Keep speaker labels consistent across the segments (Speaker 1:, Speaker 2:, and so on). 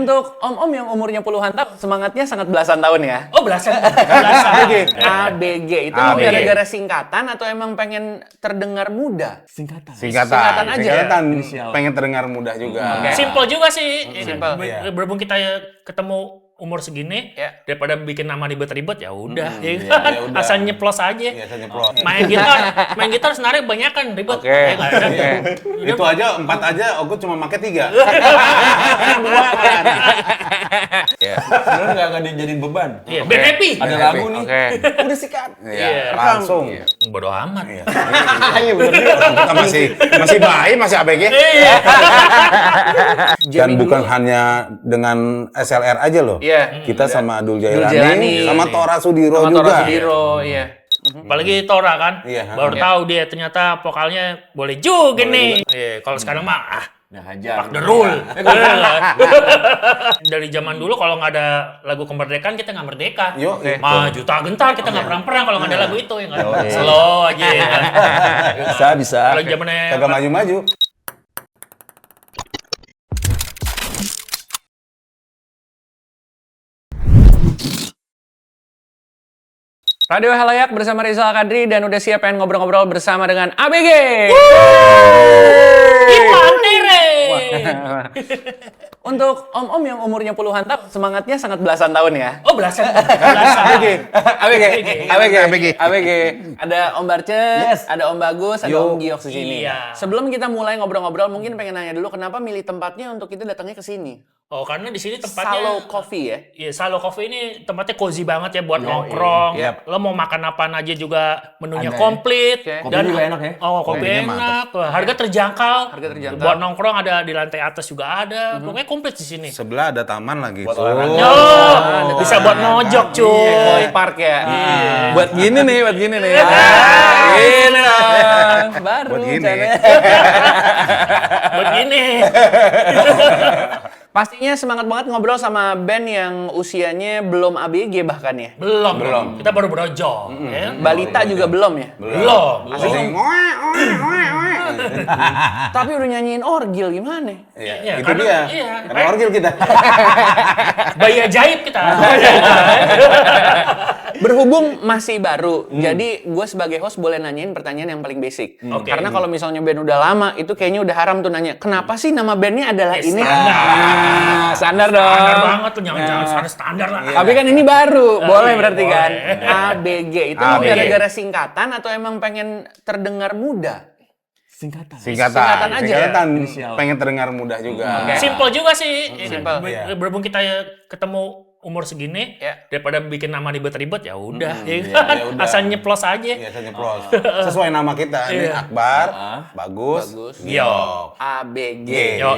Speaker 1: Untuk om-om yang umurnya puluhan tahun, semangatnya sangat belasan tahun ya.
Speaker 2: Oh, belasan. Belasan.
Speaker 1: ABG itu
Speaker 3: ABG.
Speaker 1: gara-gara singkatan atau emang pengen terdengar muda?
Speaker 3: Singkatan
Speaker 1: Singkatan aja
Speaker 3: Singkatan,
Speaker 1: ya?
Speaker 3: pengen terdengar mudah juga.
Speaker 1: Oke.
Speaker 2: Simple juga sih.
Speaker 1: Simple.
Speaker 2: Berhubung kita ketemu umur segini,
Speaker 1: Ya.
Speaker 2: daripada bikin nama ribet-ribet, ya udah.
Speaker 3: ya udah.
Speaker 2: Asal nyeplos aja.
Speaker 3: Iya, saya nyeplos.
Speaker 2: Main gitar sebenarnya banyak kan ribet.
Speaker 1: Oke.
Speaker 2: Ya nggak ada.
Speaker 3: Itu aja 4 aja, aku cuma pakai 3.
Speaker 4: Sebenarnya nggak dijadiin beban.
Speaker 2: Iya, biar happy.
Speaker 4: Ada
Speaker 3: Happy.
Speaker 4: lagu nih.
Speaker 1: Oke.
Speaker 3: Udah sikat.
Speaker 2: Iya,
Speaker 3: Langsung.
Speaker 2: Bodoh amat.
Speaker 3: Iya benar juga. Kita masih bayi, masih ABG. Dan bukan hanya dengan SLR aja loh.
Speaker 1: Iya.
Speaker 3: Kita sama Dul
Speaker 1: Jailani.
Speaker 3: Jailani, sama Tora Sudiro
Speaker 1: Sama
Speaker 3: juga.
Speaker 1: Tora Sudiro, iya.
Speaker 2: Apalagi Tora kan,
Speaker 3: Iya.
Speaker 2: baru
Speaker 1: Iya.
Speaker 2: tahu dia ternyata vokalnya boleh juga nih. Iya, kalau sekarang mah
Speaker 4: Nah, hajar.
Speaker 2: the rule. Dari zaman dulu kalau nggak ada lagu kemerdekaan kita nggak merdeka.
Speaker 3: Yo,
Speaker 2: Maju tak gentar kita nggak perang-perang kalau nggak ada lagu itu ya nggak. Slow aja. Ya.
Speaker 4: Bisa.
Speaker 2: Kalau zamannya
Speaker 3: kagak maju-maju.
Speaker 1: Radio Halayak bersama Rizal Kadri dan udah siap pengen ngobrol-ngobrol bersama dengan ABG.
Speaker 2: Ipantere.
Speaker 1: Untuk om-om yang umurnya puluhan tahun, semangatnya sangat belasan tahun ya.
Speaker 2: Oh, belasan. Belasan.
Speaker 1: ABG. Ada Om Barces, ada Om Bagus, ada
Speaker 4: Yo.
Speaker 1: Om Giok di sini.
Speaker 2: Iya.
Speaker 1: Sebelum kita mulai ngobrol-ngobrol, mungkin pengen nanya dulu kenapa milih tempatnya untuk kita datangnya ke sini?
Speaker 2: Oh, karena di sini tempatnya
Speaker 1: Salo Coffee ya.
Speaker 2: Iya, Salo Coffee ini tempatnya cozy banget ya buat nongkrong.
Speaker 1: Yep.
Speaker 2: Lo mau makan apaan aja juga menunya
Speaker 4: Ada ya?
Speaker 2: komplit.
Speaker 1: Oke.
Speaker 4: Kopi juga enak ya?
Speaker 2: Oh, kopi
Speaker 3: Kopinya
Speaker 2: enak. Harga terjangkau.
Speaker 1: Harga terjangkau.
Speaker 2: Buat nongkrong ada di lantai atas juga ada. Pokoknya komplit di sini.
Speaker 3: Sebelah ada taman lagi.
Speaker 4: Buat
Speaker 3: tuh.
Speaker 4: olahraga.
Speaker 2: Oh, bisa buat nojok, cuy.
Speaker 1: Koi Park ya.
Speaker 4: Buat gini nih.
Speaker 1: Ini dong. Baru
Speaker 3: Buat gini.
Speaker 1: caranya.
Speaker 2: Buat gini.
Speaker 1: Pastinya semangat banget ngobrol sama band yang usianya belum ABG bahkan ya.
Speaker 2: Belum. Kita baru brojol. Ya.
Speaker 1: Balita juga belum ya.
Speaker 2: Belum.
Speaker 3: Asli.
Speaker 1: Tapi udah nyanyiin orgil gimana?
Speaker 2: Iya,
Speaker 3: Itu
Speaker 2: karena-
Speaker 3: dia.
Speaker 2: iya.
Speaker 3: Karena orgil kita.
Speaker 2: Bayi ajaib kita.
Speaker 1: Berhubung masih baru, jadi gue sebagai host boleh nanyain pertanyaan yang paling basic.
Speaker 2: Oke.
Speaker 1: Karena kalau misalnya band udah lama, itu kayaknya udah haram tuh nanya, kenapa sih nama bandnya adalah ini? Standar dong.
Speaker 2: Standar banget tuh, jangan standar lah.
Speaker 1: Tapi kan ini baru, boleh berarti
Speaker 2: boleh.
Speaker 1: kan? ABG itu
Speaker 3: ABG.
Speaker 1: gara-gara singkatan atau emang pengen terdengar muda?
Speaker 4: Singkatan.
Speaker 1: Singkatan aja.
Speaker 3: Singkatan,
Speaker 4: Inisial.
Speaker 3: pengen terdengar mudah juga.
Speaker 1: Oke.
Speaker 2: Simple juga sih.
Speaker 1: Simple.
Speaker 3: Iya.
Speaker 2: Berhubung kita ketemu umur segini,
Speaker 1: Ya.
Speaker 2: daripada bikin nama ribet-ribet, ya udah. Ya
Speaker 3: iya,
Speaker 2: kan?
Speaker 3: ya udah.
Speaker 2: Asal nyeplos aja.
Speaker 3: Iya, saya nyeplos. Sesuai nama kita. Ini
Speaker 2: Iya.
Speaker 3: Akbar, Bagus,
Speaker 2: Giok.
Speaker 1: ABG.
Speaker 2: Yo.
Speaker 1: Oh,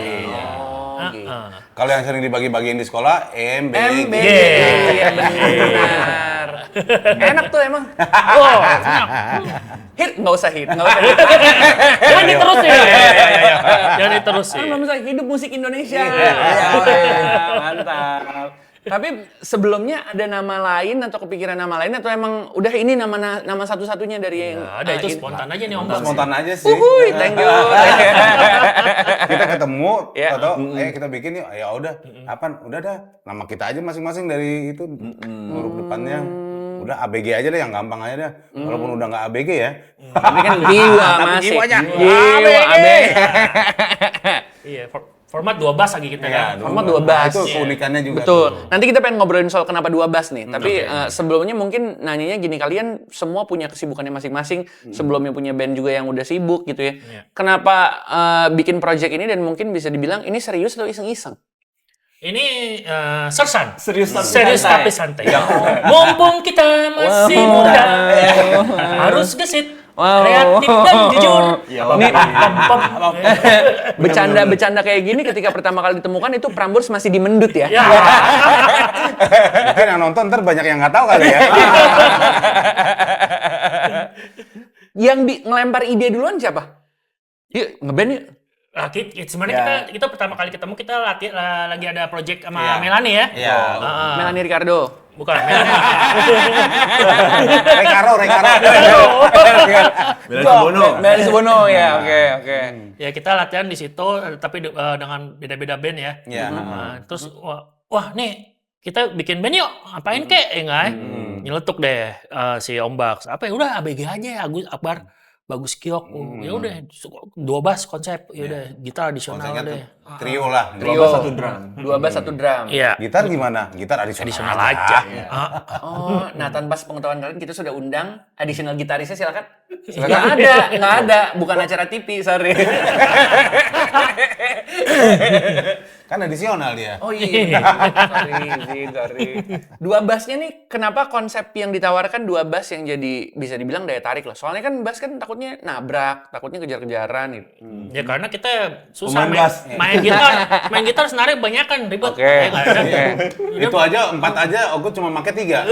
Speaker 1: gitu.
Speaker 3: Kalau yang sering dibagi-bagiin di sekolah, MBG.
Speaker 1: MBG.
Speaker 2: Yeah.
Speaker 1: Iya benar. Enak tuh emang.
Speaker 2: Oh, enak.
Speaker 1: Hit nggak usah hit, nggak usah hit.
Speaker 2: Jangan diterusin. Jangan diterusin.
Speaker 1: Kan belum usah hidup musik Indonesia.
Speaker 4: Iya.
Speaker 1: Mantap. Tapi sebelumnya ada nama lain atau kepikiran nama lain atau emang udah ini nama satu-satunya dari yang
Speaker 2: Nah, ada itu
Speaker 1: ini?
Speaker 2: spontan aja nih Om.
Speaker 3: Spontan aja sih.
Speaker 1: Uhuy, thank you.
Speaker 3: Kita ketemu,
Speaker 1: Ya.
Speaker 3: atau kita bikin yuk. Ya udah, apaan? Udah dah. Nama kita aja masing-masing dari itu huruf depannya. Udah ABG aja deh, yang gampang aja deh. Walaupun udah nggak ABG ya.
Speaker 1: Tapi kan jiwa masih.
Speaker 3: jiwanya.
Speaker 1: Jiwa ABG.
Speaker 2: Iya, format 2 bass lagi kita ya.
Speaker 1: Format 2 bass.
Speaker 3: Itu keunikannya juga.
Speaker 1: Betul.
Speaker 3: tuh.
Speaker 1: Nanti kita pengen ngobrolin soal kenapa 2 bass nih. Tapi sebelumnya mungkin nanyanya gini, kalian semua punya kesibukannya masing-masing. Sebelumnya punya band juga yang udah sibuk gitu ya.
Speaker 2: Iya.
Speaker 1: Kenapa bikin project ini dan mungkin bisa dibilang ini serius atau iseng-iseng?
Speaker 2: Ini sersan.
Speaker 4: Serius tapi
Speaker 2: Serius
Speaker 4: santai.
Speaker 2: tapi santai. Mumpung kita masih muda, harus gesit, kreatif dan jujur.
Speaker 1: Bercanda-bercanda kayak gini ketika pertama kali ditemukan itu Prambors masih di mendut ya.
Speaker 2: Ya,
Speaker 3: Mungkin yang nonton ntar banyak yang nggak tahu kali ya.
Speaker 1: Yang ngelempar ide duluan siapa? Yuk, ngeband yuk.
Speaker 2: sebenarnya kita pertama kali ketemu kita lagi ada project sama Melani ya.
Speaker 3: Iya.
Speaker 1: Melanie Ricardo.
Speaker 2: Bukan.
Speaker 3: Rekaro.
Speaker 4: Bela Subono.
Speaker 1: Bela Subono ya, oke.
Speaker 2: Ya kita latihan di situ, tapi dengan beda-beda band ya.
Speaker 3: Iya.
Speaker 2: Nah, terus wah nih kita bikin band yuk, ngapain kek? Enggak, nyeletuk deh si Om Baks. Apa ya udah ABG aja, Agus Akbar, Bagus Kiok. Ya udah 2 bass konsep, ya udah gitar adisional
Speaker 3: Konsepnya
Speaker 2: deh.
Speaker 3: tuh trio lah.
Speaker 1: Trio.
Speaker 4: 1 drum.
Speaker 1: 2 bass 1 drum.
Speaker 2: Iya.
Speaker 3: Gitar gimana? Gitar adisional
Speaker 2: Aja.
Speaker 1: Oh, nah tanpa sepengetahuan kalian kita sudah undang additional gitarisnya silakan. Nggak ada, bukan acara TV, sorry.
Speaker 3: Kan adisional dia.
Speaker 1: Oh iya, sorry. 2 bassnya nih, kenapa konsep yang ditawarkan 2 bass yang jadi bisa dibilang daya tarik lah. Soalnya kan bass kan takutnya nabrak, takutnya kejar-kejaran gitu.
Speaker 2: Ya karena kita susah
Speaker 4: Pemain bass.
Speaker 2: main gitar sebenarnya banyak kan ribet.
Speaker 1: Oke.
Speaker 2: Ya nggak ada.
Speaker 3: Itu aja 4 aja, Ogut cuma pakai 3.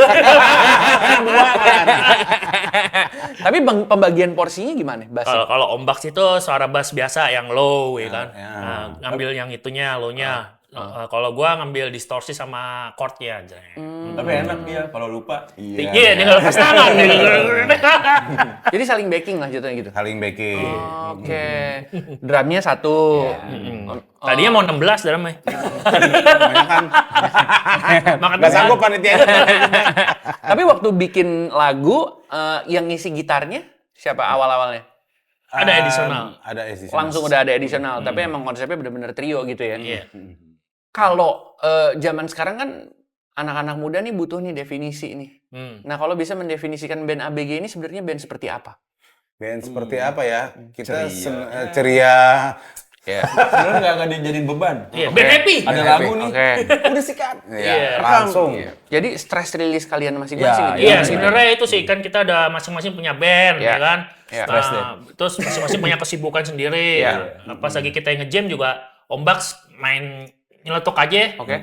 Speaker 1: Tapi pembagian porsinya gimana bass?
Speaker 2: Kalau Om Baks itu suara bass biasa yang low ya kan.
Speaker 3: ya.
Speaker 2: Nah, ngambil yang itunya, low-nya. Kalau gua ngambil distorsi sama chord-nya aja.
Speaker 4: Tapi enak dia kalau lupa.
Speaker 2: Iya, tinggal lepas tangan.
Speaker 1: Jadi saling backing lah jatuhnya gitu.
Speaker 3: Saling backing.
Speaker 1: Oke. Drumnya 1.
Speaker 2: Tadinya mau 16 drumnya.
Speaker 3: Kebanyakan
Speaker 2: Makan
Speaker 3: nggak sanggup panitia.
Speaker 1: Tapi waktu bikin lagu, yang ngisi gitarnya siapa awal-awalnya?
Speaker 2: Ada additional.
Speaker 3: Ada additional.
Speaker 1: Langsung udah ada additional, tapi emang konsepnya bener-bener trio gitu ya.
Speaker 2: Iya.
Speaker 1: Kalau zaman sekarang kan anak-anak muda nih butuh nih definisi nih. Nah, kalau bisa mendefinisikan band ABG ini sebenarnya band seperti apa?
Speaker 3: Band seperti apa ya? Kita
Speaker 4: Ceria.
Speaker 3: ceria.
Speaker 1: Ya.
Speaker 4: Sebenarnya nggak dijadiin beban.
Speaker 2: Iya, band happy.
Speaker 4: Ada lagu nih.
Speaker 1: Oke.
Speaker 4: Udah sikat.
Speaker 3: Ya, langsung.
Speaker 1: Jadi stress release kalian masing-masing gitu.
Speaker 2: Iya, sebenarnya itu sih kan kita ada masing-masing punya band,
Speaker 1: Iya.
Speaker 2: ya kan.
Speaker 1: Iya.
Speaker 2: Terus masing-masing punya kesibukan sendiri.
Speaker 1: Iya.
Speaker 2: Pas lagi kita ngejam juga, Om Baks main nyeletuk aja,
Speaker 1: Oke.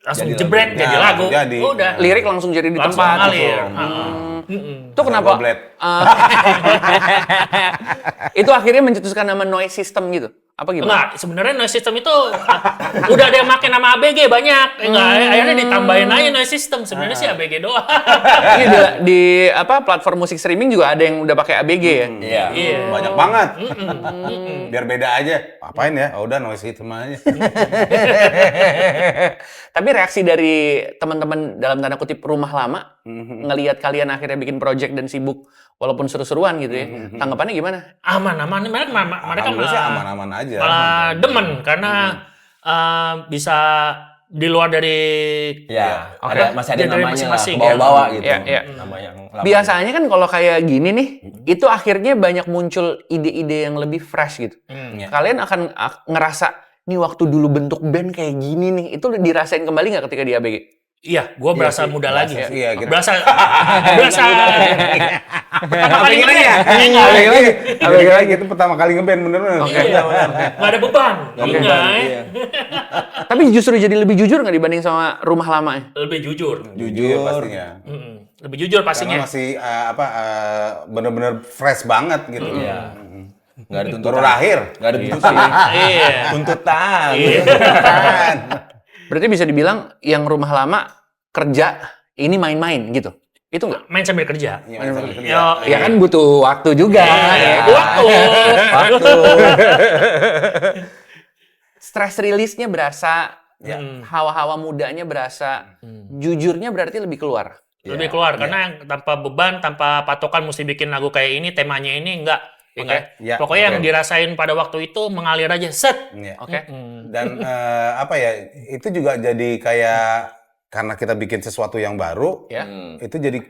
Speaker 2: langsung
Speaker 4: Jadi
Speaker 2: jebret
Speaker 3: lagu.
Speaker 2: jadi
Speaker 3: Ya,
Speaker 2: lagu.
Speaker 3: jadi.
Speaker 2: Udah.
Speaker 1: Lirik langsung jadi di
Speaker 2: Langsung
Speaker 1: tempat.
Speaker 2: ngalir.
Speaker 1: Itu kenapa?
Speaker 3: Goblet.
Speaker 1: Itu akhirnya mencetuskan nama noise system gitu. Apa gimana?
Speaker 2: Enggak, sebenarnya noise system itu udah ada yang pakai nama ABG banyak. Enggak, akhirnya ditambahin aja noise system. Sebenarnya sih ABG doang.
Speaker 1: Ini di apa platform musik streaming juga ada yang udah pakai ABG ya?
Speaker 2: Iya.
Speaker 3: Banyak banget. Biar beda aja. Apain ya? Oh, udah noise system aja.
Speaker 1: Tapi reaksi dari teman-teman dalam tanda kutip rumah lama ngelihat kalian akhirnya bikin project dan sibuk walaupun seru-seruan gitu ya. Tanggapannya gimana?
Speaker 2: Aman. Mereka
Speaker 3: Alhamdulillah sih aman-aman aja.
Speaker 2: malah demen karena bisa di luar dari
Speaker 4: Ya,
Speaker 2: Oke.
Speaker 4: masih ada
Speaker 2: Jadi dari
Speaker 4: namanya lah,
Speaker 2: masing-masing,
Speaker 4: bawa-bawa
Speaker 1: ya.
Speaker 4: gitu.
Speaker 1: Iya, iya.
Speaker 4: Nama yang lama.
Speaker 1: Biasanya kan kalau kayak gini nih, itu akhirnya banyak muncul ide-ide yang lebih fresh gitu.
Speaker 3: Ya.
Speaker 1: Kalian akan ngerasa, nih waktu dulu bentuk band kayak gini nih, itu dirasain kembali nggak ketika di ABG?
Speaker 2: Iya, gue berasa muda lagi.
Speaker 3: Iya, gitu.
Speaker 2: Berasa pertama kali
Speaker 3: Lagi
Speaker 2: ngeband.
Speaker 3: ya? ABG lagi itu pertama kali ngeband bener-bener.
Speaker 2: Iya, nggak ada beban. Enggak,
Speaker 4: Iya.
Speaker 1: Tapi justru jadi lebih jujur nggak dibanding sama rumah lama ya?
Speaker 2: lebih jujur.
Speaker 3: Jujur pastinya.
Speaker 2: Lebih jujur
Speaker 3: Karena
Speaker 2: pastinya.
Speaker 3: masih bener-bener fresh banget gitu.
Speaker 4: Iya. Nggak ada tuntutan.
Speaker 3: Baru lahir.
Speaker 4: Nggak ada tuntutan.
Speaker 2: Iya.
Speaker 4: Tuntutan.
Speaker 2: Iya.
Speaker 1: Berarti bisa dibilang yang rumah lama kerja, ini main-main gitu? Itu nggak?
Speaker 2: Main sambil kerja.
Speaker 3: Iya, sambil kerja.
Speaker 2: Yo,
Speaker 1: Ya kan butuh waktu juga. ya.
Speaker 2: Waktu.
Speaker 1: Stress release-nya berasa, hawa-hawa mudanya berasa, jujurnya berarti lebih keluar.
Speaker 2: Lebih keluar karena yang tanpa beban, tanpa patokan mesti bikin lagu kayak ini, temanya ini enggak. Ya enggak?
Speaker 3: Ya,
Speaker 2: Pokoknya yang
Speaker 3: oke.
Speaker 2: dirasain pada waktu itu mengalir aja set.
Speaker 3: Iya.
Speaker 1: Oke.
Speaker 3: Dan apa ya, itu juga jadi kayak karena kita bikin sesuatu yang baru,
Speaker 1: Ya.
Speaker 3: itu jadi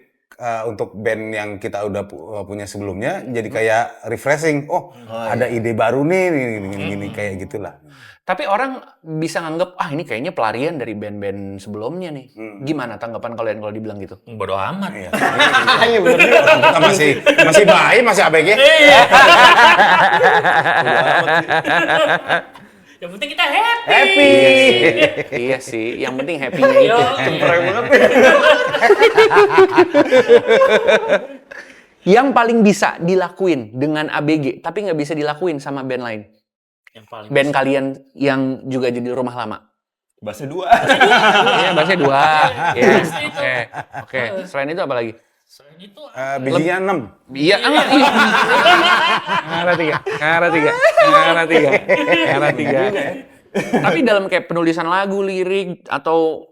Speaker 3: untuk band yang kita udah punya sebelumnya, jadi kayak refreshing. Oh, ada ide baru nih, gini kayak gitulah.
Speaker 1: Tapi orang bisa nganggep, ini kayaknya pelarian dari band-band sebelumnya nih. Gimana tanggapan kalian kalau dibilang gitu?
Speaker 2: Bodoh amat.
Speaker 3: Iya. Iya bener juga. Kita masih bayi, masih ABG.
Speaker 2: Yang penting kita happy.
Speaker 3: Happy.
Speaker 1: Iya sih, yang penting happy-nya
Speaker 2: Yo.
Speaker 1: itu. Yang paling bisa dilakuin dengan ABG, tapi nggak bisa dilakuin sama band lain.
Speaker 2: Yang paling
Speaker 1: Band kalian yang juga jadi rumah lama.
Speaker 4: Bahasa 2.
Speaker 1: Iya, bassnya 2. Iya.
Speaker 2: Bassnya itu.
Speaker 1: Oke. Selain itu apa lagi?
Speaker 2: Selain itu
Speaker 3: Bijinya 6.
Speaker 1: Iya, enggak. Ngara 3. Tapi dalam kayak penulisan lagu, lirik, atau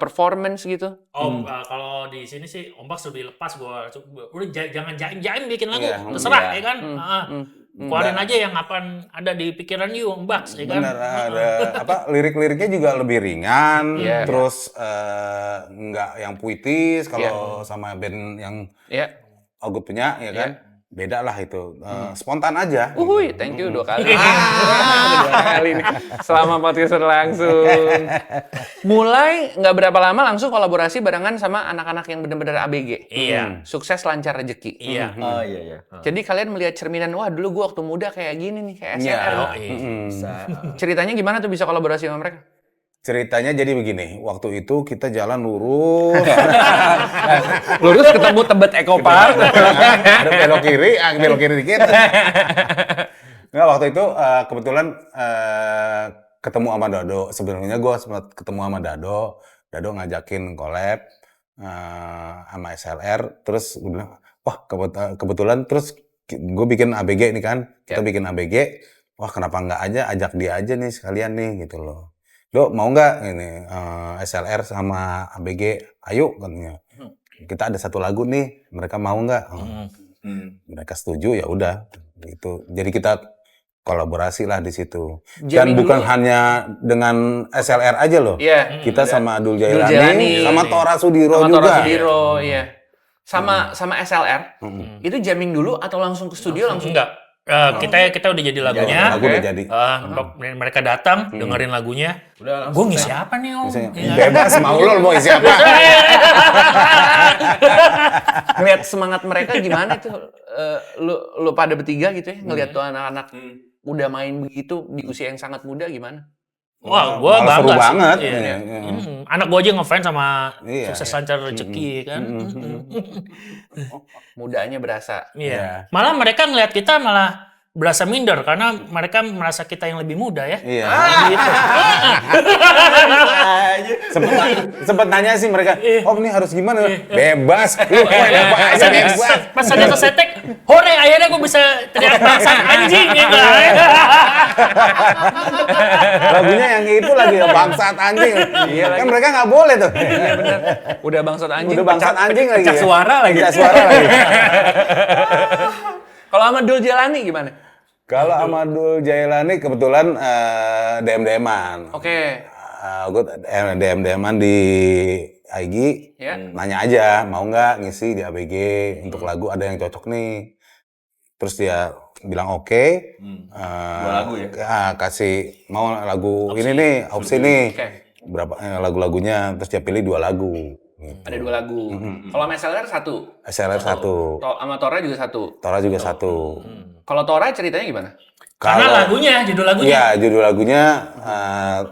Speaker 1: performance gitu.
Speaker 2: kalau di sini sih Ombak lebih lepas gua. Udah jangan jaim-jaim bikin lagu.
Speaker 3: Iya,
Speaker 2: Terserah
Speaker 3: iya.
Speaker 2: ya kan. Keluarin aja yang apa ada di pikiran you, Ombak ya kan.
Speaker 3: Bener, ada lirik-liriknya juga lebih ringan,
Speaker 1: Iya.
Speaker 3: terus nggak yang puitis kalau sama band yang
Speaker 1: Iya.
Speaker 3: Ogut punya ya kan. Beda lah itu, spontan aja.
Speaker 1: Uhuy, thank you 2 kali. 2 kali nih. Selama podcast langsung. Mulai nggak berapa lama langsung kolaborasi barengan sama anak-anak yang benar-benar ABG.
Speaker 2: Iya.
Speaker 1: Sukses lancar rezeki.
Speaker 2: Iya.
Speaker 4: Oh iya.
Speaker 1: Jadi kalian melihat cerminan, wah dulu gua waktu muda kayak gini nih, kayak SNR.
Speaker 3: Iya.
Speaker 4: Bisa.
Speaker 1: Ceritanya gimana tuh bisa kolaborasi sama mereka?
Speaker 3: Ceritanya jadi begini, waktu itu kita jalan lurus,
Speaker 1: Lurus ketemu Tebet Eco Park.
Speaker 3: ada belok kiri dikit. Nggak, waktu itu kebetulan ketemu sama Dado. Sebelumnya gue sempat ketemu sama Dado. Dado ngajakin collab sama SLR. Terus gue bilang, wah kebetulan terus gue bikin ABG nih kan. Kita bikin ABG. Wah kenapa nggak aja ajak dia aja nih sekalian nih gitu loh. Do mau nggak ini SLR sama ABG? Ayo katanya. Kita ada satu lagu nih. Mereka mau nggak? Mereka setuju ya udah gitu. Jadi kita kolaborasi lah di situ. Dan
Speaker 1: Jamming
Speaker 3: bukan
Speaker 1: dulu.
Speaker 3: hanya dengan SLR aja loh.
Speaker 1: Iya.
Speaker 3: Kita sama Dul
Speaker 1: Jailani.
Speaker 3: Jailani, sama Tora Sudiro
Speaker 1: Sama
Speaker 3: juga.
Speaker 1: Tora Sudiro, iya. Sama SLR. Itu jamming dulu atau langsung ke studio langsung?
Speaker 2: Enggak. Kita udah jadi lagunya.
Speaker 3: Lagu udah jadi.
Speaker 2: Mereka datang dengerin lagunya.
Speaker 4: Udah
Speaker 2: Gue ngisi apa nih Om?
Speaker 3: Misalnya,
Speaker 2: Ya kan?
Speaker 3: bebas mau lo mau isi apa?
Speaker 1: Ngeliat semangat mereka gimana tuh? Lu pada bertiga gitu ya, ngeliat tuh anak-anak udah main begitu di usia yang sangat muda gimana?
Speaker 2: Wah, gue
Speaker 3: Malah
Speaker 2: bangga
Speaker 3: seru
Speaker 2: sih.
Speaker 3: banget.
Speaker 2: Iya.
Speaker 3: Iya.
Speaker 2: Anak gue aja ngefans sama
Speaker 3: Iya,
Speaker 2: sukses
Speaker 3: iya.
Speaker 2: lancar rezeki kan.
Speaker 1: Mudanya berasa.
Speaker 2: Iya. Malah mereka ngeliat kita malah berasa minder karena mereka merasa kita yang lebih muda ya.
Speaker 3: Iya.
Speaker 2: Gitu.
Speaker 3: Sempet nanya sih mereka, Om ini harus gimana? Bebas, lu main apa aja bebas.
Speaker 2: Pas ada sesetek, hore akhirnya gue bisa teriak bangsat anjing ya kan.
Speaker 3: Lagunya yang itu lagi bangsat anjing.
Speaker 1: Iya,
Speaker 3: Kan mereka nggak boleh tuh.
Speaker 1: Iya bener. Udah bangsat anjing.
Speaker 3: Udah bangsat anjing lagi.
Speaker 1: Pecah
Speaker 3: ya.
Speaker 1: suara lagi.
Speaker 3: Pecah suara lagi.
Speaker 1: Kalau sama Dul Jalani gimana?
Speaker 3: Kalau sama Dul Jailani kebetulan DM-DM-an.
Speaker 1: Oke.
Speaker 3: Gue DM-DM-an di IG,
Speaker 1: Ya.
Speaker 3: nanya aja mau nggak ngisi di ABG untuk lagu ada yang cocok nih. Terus dia bilang oke.
Speaker 4: Dua lagu ya?
Speaker 3: Kasih mau lagu ini nih, opsi nih.
Speaker 1: Oke.
Speaker 3: Berapa lagu-lagunya, terus dia pilih 2 lagu. Gitu.
Speaker 1: Ada 2 lagu. Kalau sama SLR 1.
Speaker 3: SLR 1,
Speaker 1: Sama Tora juga 1.
Speaker 3: Tora juga 1.
Speaker 1: Kalau Tora ceritanya gimana?
Speaker 2: Karena lagunya, judul lagunya.
Speaker 3: Iya, judul lagunya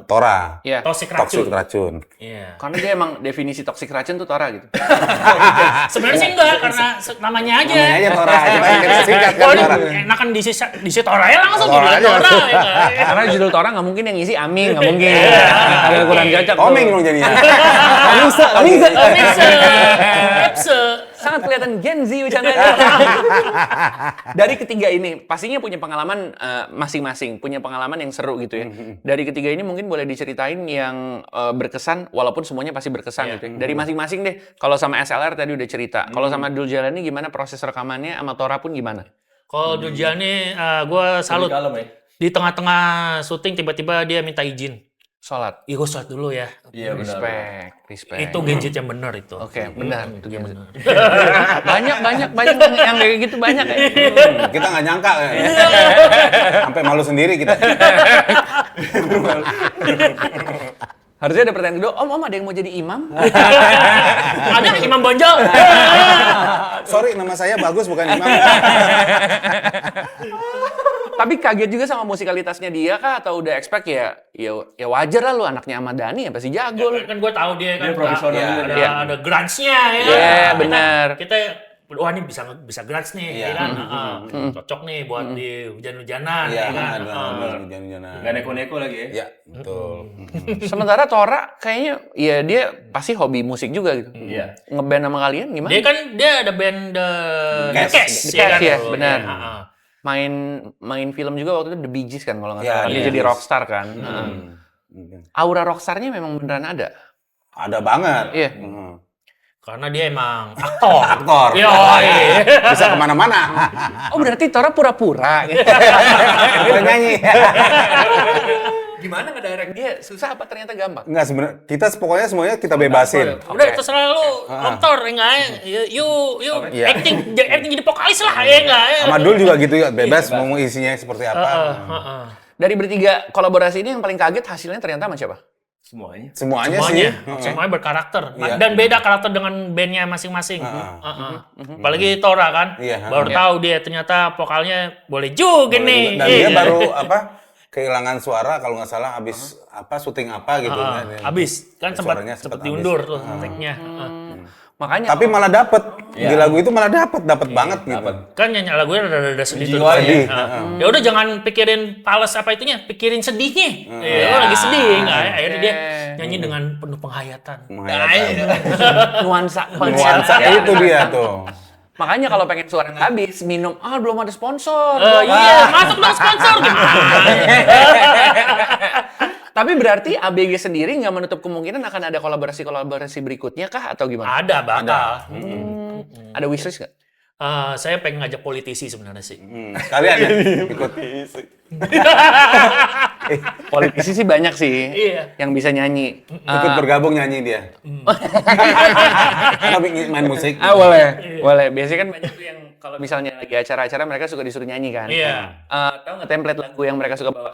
Speaker 3: Tora.
Speaker 1: Iya.
Speaker 2: Toxic
Speaker 3: Toxic
Speaker 2: Racun.
Speaker 3: Racun.
Speaker 2: Iya.
Speaker 1: Karena dia emang definisi toxic racun tuh Tora gitu.
Speaker 2: Sebenarnya sih enggak, karena namanya aja.
Speaker 3: Namanya aja Tora. Kita singkat kan
Speaker 2: Oh,
Speaker 3: Tora.
Speaker 2: enakan diisi Tora ya langsung
Speaker 3: Tora
Speaker 2: dibilang
Speaker 3: aja.
Speaker 2: Tora ya kan?
Speaker 1: Karena judul Tora nggak mungkin yang ngisi Aming, nggak mungkin. Agak kurang cocok tuh.
Speaker 3: Omeng dong jadinya.
Speaker 2: Epse.
Speaker 1: Sangat kelihatan Gen Z bercandanya. Dari ketiga ini, pastinya punya pengalaman masing-masing, punya pengalaman yang seru gitu ya. Dari ketiga ini mungkin boleh diceritain yang berkesan, walaupun semuanya pasti berkesan gitu ya. Dari masing-masing deh, kalau sama SLR tadi udah cerita. Kalau sama Dul Jalani gimana proses rekamannya, sama Tora pun gimana?
Speaker 2: Kalau Durjani, gue salut.
Speaker 4: Kalem ya?
Speaker 2: Di tengah-tengah syuting tiba-tiba dia minta izin.
Speaker 1: Sholat.
Speaker 2: Iya, gue sholat dulu ya.
Speaker 4: Iya benar.
Speaker 1: Respect.
Speaker 2: Itu gadget yang benar itu.
Speaker 1: Oke, benar. Itu
Speaker 2: yang
Speaker 1: gimana?
Speaker 2: benar.
Speaker 1: banyak yang kayak gitu banyak ya.
Speaker 3: Kita nggak nyangka ya. Sampai malu sendiri kita.
Speaker 1: Harusnya ada pertanyaan kedua, Om ada yang mau jadi imam?
Speaker 2: Ada Imam Bonjol.
Speaker 3: Sorry, nama saya bagus bukan Imam.
Speaker 1: Tapi kaget juga sama musikalitasnya dia kah? Atau udah expect ya wajar lah lu anaknya Ahmad Dhani ya pasti jago lu.
Speaker 2: Kan gue tahu dia kan.
Speaker 4: Dia profesional
Speaker 2: ada,
Speaker 4: juga.
Speaker 2: ada,
Speaker 1: Iya.
Speaker 2: ada grunge-nya ya.
Speaker 1: Iya, benar.
Speaker 2: Kita wah ini bisa grunge nih,
Speaker 3: Iya.
Speaker 2: ya kan? Cocok nih buat di hujan-hujanan,
Speaker 3: Iya,
Speaker 2: ya kan?
Speaker 3: ada hujan-hujanan.
Speaker 4: Nggak neko-neko lagi ya?
Speaker 3: Iya, betul.
Speaker 1: Sementara Tora kayaknya ya dia pasti hobi musik juga gitu.
Speaker 4: Iya.
Speaker 1: Ngeband sama kalian gimana?
Speaker 2: Dia ada band The
Speaker 3: Cats.
Speaker 2: Cats,
Speaker 1: The Cats, ya,
Speaker 2: dulu.
Speaker 1: benar.
Speaker 2: Iya, heeh.
Speaker 1: Main film juga waktu itu The Bee Gees kan kalau nggak
Speaker 3: Iya,
Speaker 1: salah. Dia
Speaker 3: The
Speaker 1: jadi
Speaker 3: Bee Gees.
Speaker 1: rockstar kan. Aura rockstarnya memang beneran ada.
Speaker 3: Ada banget.
Speaker 1: Iya.
Speaker 2: Karena dia emang aktor.
Speaker 3: Aktor.
Speaker 2: Iya.
Speaker 3: Bisa kemana-mana.
Speaker 1: Oh berarti Tora pura-pura gitu.
Speaker 3: Kita nyanyi.
Speaker 1: Gimana ngedirect dia? Susah apa ternyata gampang?
Speaker 3: Enggak, sebenarnya kita pokoknya semuanya kita bebasin.
Speaker 2: Udah
Speaker 1: Oke.
Speaker 2: terserah lu, aktor, enggak? You
Speaker 3: Iya.
Speaker 2: acting jadi vokalis lah, ya enggak?
Speaker 3: Sama Dul juga gitu ya, bebas mau isinya seperti apa.
Speaker 1: Dari bertiga kolaborasi ini yang paling kaget hasilnya ternyata sama siapa?
Speaker 4: Semuanya.
Speaker 3: Semuanya sih.
Speaker 2: Semuanya berkarakter.
Speaker 3: Iya.
Speaker 2: Dan beda karakter dengan bandnya masing-masing. Apalagi Tora kan,
Speaker 3: Iya,
Speaker 2: baru tahu dia ternyata vokalnya boleh juga nih.
Speaker 3: Dan dia baru kehilangan suara kalau nggak salah habis syuting apa gitu.
Speaker 2: Habis kan sempat
Speaker 3: Suaranya sempet
Speaker 2: diundur
Speaker 3: habis.
Speaker 2: tuh take-nya.
Speaker 1: Makanya
Speaker 3: Tapi malah dapet di lagu itu malah dapet banget gitu.
Speaker 2: Kan nyanyi lagunya rada sedih tuh.
Speaker 4: Jiwa
Speaker 3: sedih.
Speaker 2: Ya udah jangan pikirin pales apa itunya, pikirin sedihnya. Lo lagi sedih enggak? Akhirnya dia nyanyi dengan penuh penghayatan.
Speaker 1: nuansa.
Speaker 3: Nuansa itu dia tuh.
Speaker 1: Makanya kalau pengen suara nggak habis, minum, belum ada sponsor.
Speaker 2: Iya, masuk dong sponsor gimana?
Speaker 1: Tapi berarti ABG sendiri nggak menutup kemungkinan akan ada kolaborasi berikutnya kah atau gimana?
Speaker 2: Ada bakal.
Speaker 1: Ada wishlist nggak?
Speaker 2: Saya pengen ngajak politisi sebenarnya sih.
Speaker 3: Kalian ya ikut.
Speaker 1: Politisi sih banyak sih
Speaker 2: Iya.
Speaker 1: yang bisa nyanyi.
Speaker 3: Ikut bergabung nyanyi dia. Tapi main musik.
Speaker 1: Boleh. Biasanya kan banyak tuh yang kalau misalnya lagi acara-acara mereka suka disuruh nyanyi kan.
Speaker 2: Iya.
Speaker 1: Tahu nggak template lagu yang mereka suka bawa?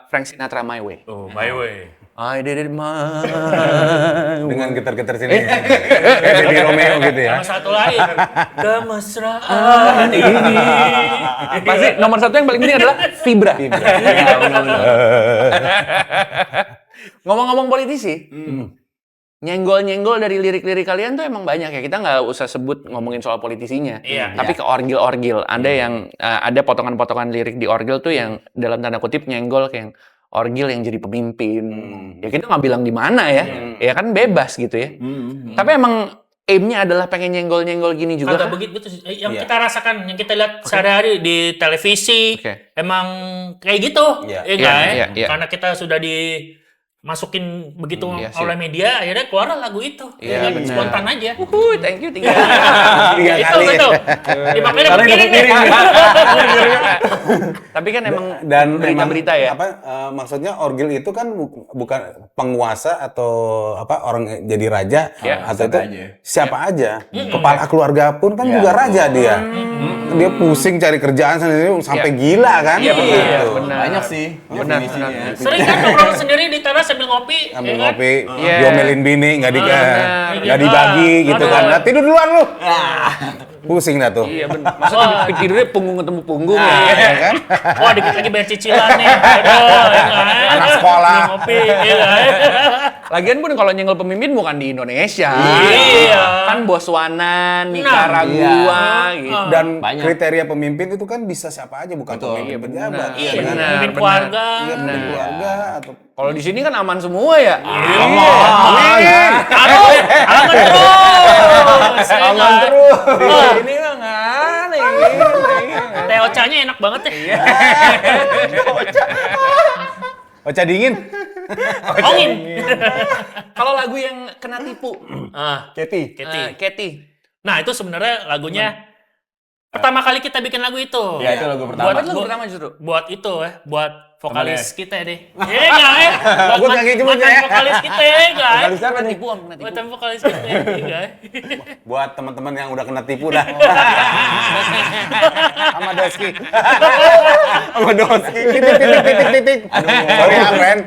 Speaker 1: Frank Sinatra My Way.
Speaker 2: Oh, my way.
Speaker 1: I did it my
Speaker 3: Dengan gitar-gitar sini. Kayak Baby Romeo gitu ya.
Speaker 2: Sama satu lagi. Kemesraan ini.
Speaker 1: Pasti nomor satu yang paling penting adalah vibra. Ngomong-ngomong politisi, nyenggol-nyenggol dari lirik-lirik kalian tuh emang banyak ya. Kita nggak usah sebut ngomongin soal politisinya.
Speaker 2: Iya.
Speaker 1: Tapi ke orgil-orgil. Ada yang ada potongan-potongan lirik di orgil tuh yang dalam tanda kutip nyenggol kayak yang orgil yang jadi pemimpin. Ya kita nggak bilang di mana ya. Ya kan bebas gitu ya. Tapi emang aim-nya adalah pengen nyenggol-nyenggol gini juga.
Speaker 2: Kagak begitu sih. Yang kita rasakan, yang kita lihat sehari-hari di televisi, emang kayak gitu.
Speaker 3: Iya.
Speaker 2: Ya nggak,
Speaker 1: Iya, iya.
Speaker 2: Karena kita sudah dimasukin begitu
Speaker 1: Iya sih.
Speaker 2: oleh media, akhirnya keluar lagu itu.
Speaker 1: Iya,
Speaker 2: Ya kan?
Speaker 1: benar.
Speaker 2: Spontan aja.
Speaker 1: Thank you, tinggal.
Speaker 3: Tiga
Speaker 2: Itu
Speaker 3: kali.
Speaker 2: betul. Dimaknanya
Speaker 4: Karena
Speaker 2: begini
Speaker 4: dapat
Speaker 2: nih.
Speaker 1: Tapi kan emang
Speaker 3: Dan
Speaker 1: berita-berita ya.
Speaker 3: Maksudnya orgil itu kan bukan penguasa atau orang jadi raja
Speaker 1: Ya,
Speaker 3: atau itu
Speaker 4: siapa aja.
Speaker 3: siapa aja. Kepala keluarga pun kan juga raja dia. Dia pusing cari kerjaan sendiri sampai gila kan.
Speaker 1: Iya,
Speaker 3: Gitu.
Speaker 1: benar.
Speaker 4: Banyak sih.
Speaker 1: Benar,
Speaker 4: definisinya.
Speaker 1: benar.
Speaker 2: Sering kan nongkrong sendiri di teras sambil ngopi.
Speaker 3: Ambil
Speaker 2: ya kan?
Speaker 3: ngopi,
Speaker 1: Iya.
Speaker 3: diomelin bini, nggak dibagi gitu
Speaker 2: Aduh.
Speaker 3: kan. Nah, tidur duluan lu. Pusing dah tuh.
Speaker 1: Iya benar. Maksudnya tidurnya punggung ketemu punggung ya.
Speaker 3: Ya kan?
Speaker 2: Wah, dikit lagi bayar cicilan nih. Aduh, ya kan?
Speaker 3: Anak sekolah.
Speaker 2: Sambil ngopi, ya kan?
Speaker 1: Lagian pun kalau nyenggol pemimpin bukan di Indonesia.
Speaker 2: Iya.
Speaker 1: Kan Botswana, Nicaragua gitu.
Speaker 3: Dan
Speaker 4: Banyak.
Speaker 3: kriteria pemimpin itu kan bisa siapa aja, bukan pemimpin pejabat.
Speaker 1: Iya,
Speaker 3: kan?
Speaker 1: benar.
Speaker 2: Pemimpin keluarga.
Speaker 3: Iya, pemimpin keluarga atau
Speaker 1: Kalau di sini kan aman semua ya.
Speaker 3: Amin.
Speaker 2: Aduh, aman terus.
Speaker 3: Aman terus.
Speaker 1: Ini mah nggak aneh.
Speaker 2: Teh ocanya enak banget ya.
Speaker 3: Oca dingin.
Speaker 2: Ongin.
Speaker 1: Kalau lagu yang kena tipu,
Speaker 3: Keti.
Speaker 1: Katy.
Speaker 2: Nah, itu sebenarnya lagunya pertama kali kita bikin lagu itu.
Speaker 4: Ya, itu lagu pertama.
Speaker 1: Buat lagu pertama justru.
Speaker 2: Buat itu buat vokalis
Speaker 4: Temennya.
Speaker 2: kita deh. Iya enggak ya?
Speaker 3: Aku nyanyi cuma
Speaker 2: Mantan
Speaker 3: ya.
Speaker 2: vokalis kita ya enggak?
Speaker 3: Vokalis siapa nih?
Speaker 1: Tipu, kena tipu.
Speaker 2: Mantan vokalis kita ya enggak?
Speaker 3: Buat teman-teman yang udah kena tipu dah. Sama Doski. Sama Doski. Titik. Sorry ya, friend.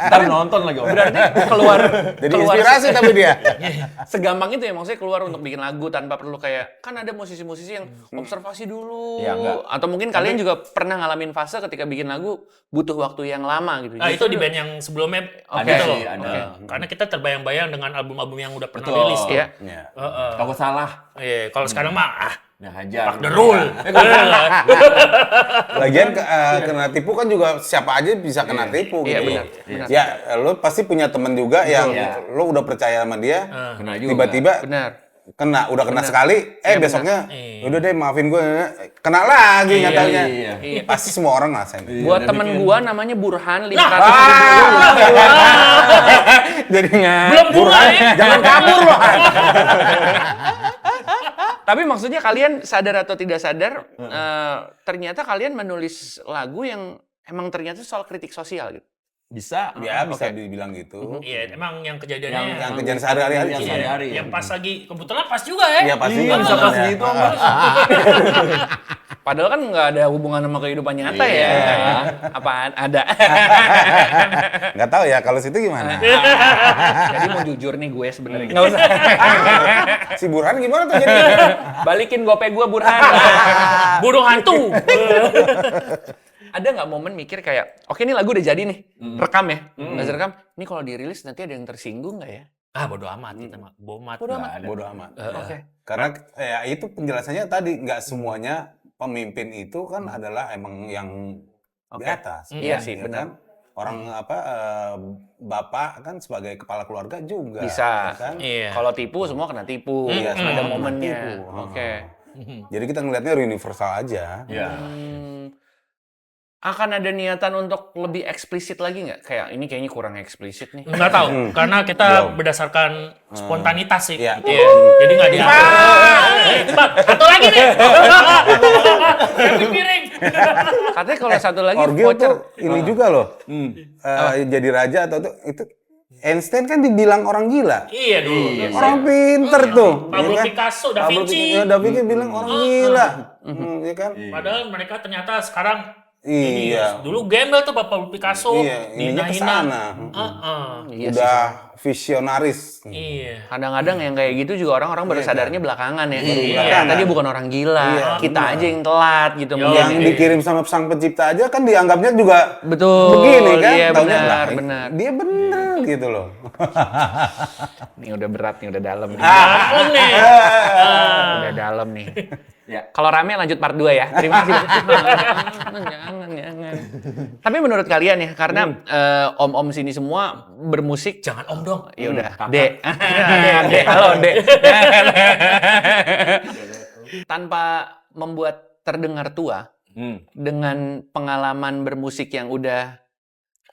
Speaker 4: Ntar nonton lagi.
Speaker 1: Berarti keluar
Speaker 3: Jadi inspirasi tapi dia.
Speaker 1: segampang itu ya, maksudnya keluar untuk bikin lagu tanpa perlu kayak, kan ada musisi-musisi yang observasi dulu.
Speaker 4: Ya, enggak.
Speaker 1: Atau mungkin kalian juga pernah ngalamin fase ketika bikin lagu butuh waktu yang lama gitu.
Speaker 2: Nah, itu di band yang sebelumnya
Speaker 1: Oke.
Speaker 2: gitu loh.
Speaker 4: sih, ada.
Speaker 2: Oke. Karena kita terbayang-bayang dengan album-album yang udah pernah
Speaker 4: Betul.
Speaker 2: rilis tuh.
Speaker 1: Iya.
Speaker 3: Ya.
Speaker 2: Heeh.
Speaker 4: Takut salah.
Speaker 2: Iya, kalau sekarang mah
Speaker 4: Nah, hajar.
Speaker 2: fuck the rule.
Speaker 3: Lagian kena tipu kan juga siapa aja bisa kena tipu
Speaker 1: Iya,
Speaker 3: gitu.
Speaker 1: benar, benar.
Speaker 3: Ya, lo pasti punya temen juga yang
Speaker 4: Iya.
Speaker 3: lo udah percaya sama dia,
Speaker 4: Kena juga.
Speaker 3: tiba-tiba
Speaker 1: Benar.
Speaker 3: udah kena
Speaker 1: Benar.
Speaker 3: sekali,
Speaker 1: Iya,
Speaker 3: besoknya
Speaker 2: Iya.
Speaker 3: udah deh maafin gue, kena lagi nggak taunya.
Speaker 4: iya.
Speaker 1: Iya.
Speaker 3: Pasti semua orang ngerasain.
Speaker 1: Buat
Speaker 4: dan
Speaker 1: temen
Speaker 4: bikin-
Speaker 1: gua namanya Burhan 500
Speaker 3: Ah!
Speaker 1: ribu.
Speaker 3: Jadinya
Speaker 2: Belum mulai.
Speaker 3: jangan kabur loh.
Speaker 1: Tapi maksudnya kalian sadar atau tidak sadar, ternyata kalian menulis lagu yang emang ternyata soal kritik sosial gitu.
Speaker 4: Bisa.
Speaker 3: Ya bisa
Speaker 1: Oke.
Speaker 3: dibilang gitu.
Speaker 2: Iya, emang yang kejadiannya
Speaker 3: Yang kejadian sehari-hari
Speaker 4: Yang
Speaker 3: sih.
Speaker 4: sehari-hari.
Speaker 2: yang pas lagi kebetulan pas juga ya.
Speaker 3: Iya pasti
Speaker 4: Iya,
Speaker 3: kan
Speaker 4: bisa pas
Speaker 3: sebenarnya.
Speaker 4: gitu, Mas.
Speaker 1: Padahal kan nggak ada hubungan sama kehidupan nyata
Speaker 4: Iya.
Speaker 1: ya. Apaan? Ada.
Speaker 3: Nggak tahu ya kalau situ gimana.
Speaker 1: Jadi mau jujur nih gue sebenarnya.
Speaker 3: Nggak usah. Si Burhan gimana tuh jadi?
Speaker 1: Balikin gope gue Burhan.
Speaker 2: Burung hantu.
Speaker 1: Ada nggak momen mikir kayak, oke ini lagu udah jadi nih, rekam ya, nggak rekam. Ini kalau dirilis nanti ada yang tersinggung nggak ya?
Speaker 2: Bodo amat kita mah. Bomat.
Speaker 1: Bodo amat.
Speaker 3: Bodoh amat.
Speaker 1: Oke.
Speaker 3: Karena ya itu penjelasannya tadi nggak semuanya pemimpin itu kan adalah emang yang di
Speaker 1: Oke.
Speaker 3: atas.
Speaker 1: Iya
Speaker 3: Ya
Speaker 1: sih,
Speaker 3: kan?
Speaker 1: benar.
Speaker 3: Orang bapak kan sebagai kepala keluarga juga.
Speaker 1: Bisa.
Speaker 3: ya kan?
Speaker 2: Iya.
Speaker 1: Kalau tipu semua kena tipu.
Speaker 3: Iya, semua
Speaker 1: Ada
Speaker 3: kena
Speaker 1: momennya.
Speaker 3: tipu.
Speaker 1: Oke.
Speaker 3: Jadi kita ngelihatnya universal aja.
Speaker 4: Iya.
Speaker 1: Akan ada niatan untuk lebih eksplisit lagi nggak? Kayak ini kayaknya kurang eksplisit nih.
Speaker 2: Nggak tahu, karena kita
Speaker 3: Belum.
Speaker 2: berdasarkan spontanitas sih.
Speaker 3: Iya.
Speaker 2: Jadi nggak diatur. Bang, satu lagi nih. Yang piring.
Speaker 1: Katanya kalau satu lagi
Speaker 3: Orgil
Speaker 1: voucher.
Speaker 3: tuh ini juga loh. Jadi raja atau tuh itu Einstein kan dibilang orang gila.
Speaker 2: Iya dulu.
Speaker 3: Orang pinter tuh.
Speaker 2: Pablo
Speaker 3: ya kan?
Speaker 2: Picasso, Da
Speaker 3: Pablo
Speaker 2: Vinci.
Speaker 3: Da Vinci bilang orang gila. Ya kan?
Speaker 2: Padahal mereka ternyata sekarang
Speaker 3: Iya.
Speaker 2: dulu gembel tuh Pablo Picasso.
Speaker 3: Iya, ininya kesana.
Speaker 1: Iya sih.
Speaker 3: Udah visionaris.
Speaker 2: Iya.
Speaker 1: Kadang-kadang yang kayak gitu juga orang-orang baru sadarnya belakangan ya.
Speaker 3: Iya.
Speaker 1: Ternyata dia bukan orang gila.
Speaker 3: Iya,
Speaker 1: Kita aja yang telat gitu.
Speaker 2: Yo,
Speaker 1: mungkin.
Speaker 3: Yang dikirim sama sang pencipta aja kan dianggapnya juga
Speaker 1: Betul.
Speaker 3: begini kan.
Speaker 1: Iya,
Speaker 3: Taunya,
Speaker 1: benar,
Speaker 3: lah,
Speaker 1: benar.
Speaker 3: Dia bener gitu loh.
Speaker 1: Ini udah berat nih, udah dalam nih.
Speaker 2: Maklum nih.
Speaker 1: Udah dalam nih.
Speaker 4: Ya.
Speaker 1: Kalau rame lanjut part 2 ya. Terima kasih. jangan. Tapi menurut kalian ya, karena om-om sini semua bermusik.
Speaker 2: Jangan om dong.
Speaker 1: Ya udah, Dek. Dek, halo, Dek. Tanpa membuat terdengar tua, dengan pengalaman bermusik yang udah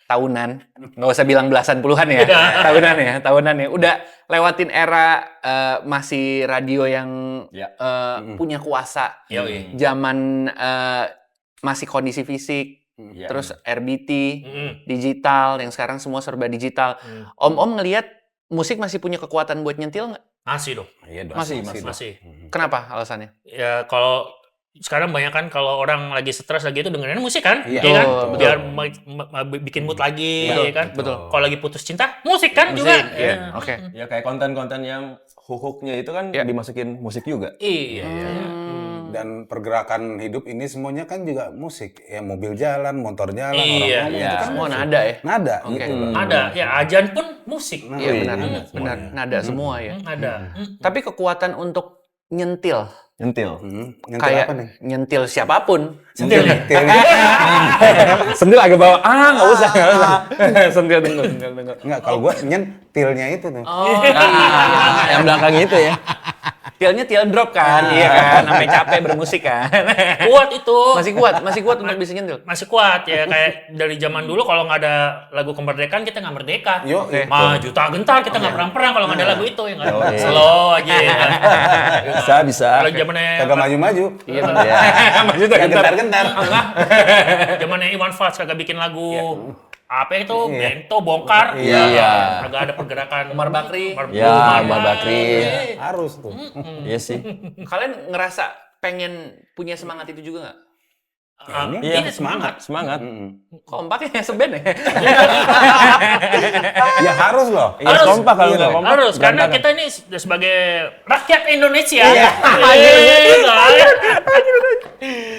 Speaker 1: tahunan, nggak usah bilang belasan puluhan ya, tahunan ya, udah lewatin era masih radio yang
Speaker 4: Ya.
Speaker 1: punya kuasa,
Speaker 2: Yoi.
Speaker 1: zaman masih kondisi fisik,
Speaker 4: Ya.
Speaker 1: terus RBT,
Speaker 2: Mm-mm.
Speaker 1: digital, yang sekarang semua serba digital. Om-om ngelihat musik masih punya kekuatan buat nyentil nggak?
Speaker 2: Masih dong.
Speaker 3: Iya,
Speaker 1: Masih,
Speaker 2: Masih.
Speaker 1: Kenapa alasannya?
Speaker 2: Ya kalau sekarang banyak kan kalau orang lagi stres lagi itu dengerin musik kan,
Speaker 3: Iya,
Speaker 2: ya kan,
Speaker 1: betul.
Speaker 2: biar bikin mood lagi,
Speaker 1: Betul,
Speaker 2: ya kan.
Speaker 1: betul.
Speaker 2: Kalau lagi putus cinta, musik kan
Speaker 1: Musik,
Speaker 2: juga.
Speaker 1: iya.
Speaker 2: Ya.
Speaker 1: Oke.
Speaker 4: Ya kayak konten-konten yang hook-hooknya itu kan
Speaker 1: Ya.
Speaker 4: dimasukin musik juga.
Speaker 2: Iya.
Speaker 3: Dan pergerakan hidup ini semuanya kan juga musik. Ya mobil jalan, motor jalan,
Speaker 2: Iya,
Speaker 3: orang ngomong
Speaker 4: iya.
Speaker 3: itu kan
Speaker 1: Semua
Speaker 3: musik.
Speaker 1: nada ya?
Speaker 3: Nada
Speaker 1: Oke.
Speaker 3: gitu loh.
Speaker 2: Ada, ya ajan pun musik.
Speaker 1: Iya benar,
Speaker 3: iya,
Speaker 1: benar. Nada semua ya.
Speaker 2: Ada.
Speaker 1: Tapi kekuatan untuk nyentil,
Speaker 4: Nyentil.
Speaker 3: Nyentil
Speaker 1: kayak
Speaker 3: apa nih?
Speaker 1: nyentil siapapun.
Speaker 2: Sentil nih.
Speaker 1: Sentil agak bawah. Nggak usah. Sentil tunggu.
Speaker 3: Enggak, kalau gua nyentilnya itu tuh.
Speaker 1: Oh,
Speaker 4: Yang belakang itu ya.
Speaker 1: tilnya til drop kan, iya kan, sampai capek bermusik kan.
Speaker 2: Kuat itu.
Speaker 1: Masih kuat untuk bisa nyentil.
Speaker 2: Masih kuat ya, kayak dari zaman dulu kalau nggak ada lagu kemerdekaan kita nggak merdeka.
Speaker 3: Yo,
Speaker 1: Oke.
Speaker 2: Maju tak gentar kita nggak perang-perang kalau nggak ada lagu itu ya nggak.
Speaker 4: Oke.
Speaker 2: Slow aja. Ya.
Speaker 4: Bisa.
Speaker 2: Kalau zamannya
Speaker 3: Kagak maju-maju.
Speaker 1: Iya benar. Maju tak
Speaker 3: Kagak
Speaker 1: gentar.
Speaker 3: gentar-gentar.
Speaker 2: zamannya Iwan Fals kagak bikin lagu apa itu bento bongkar.
Speaker 4: Iya.
Speaker 2: Kagak ada pergerakan.
Speaker 1: Umar Bakri.
Speaker 4: Ya, Umar Bakri.
Speaker 3: Harus tuh.
Speaker 4: Iya sih.
Speaker 1: Kalian ngerasa pengen punya semangat itu juga nggak?
Speaker 2: Iya, semangat.
Speaker 4: Semangat.
Speaker 1: Kompaknya seband ya.
Speaker 3: Ya harus loh.
Speaker 4: Iya, kompak kalau nggak kompak.
Speaker 2: Harus, karena
Speaker 4: berantakan.
Speaker 2: kita ini sebagai rakyat Indonesia.
Speaker 3: Iya.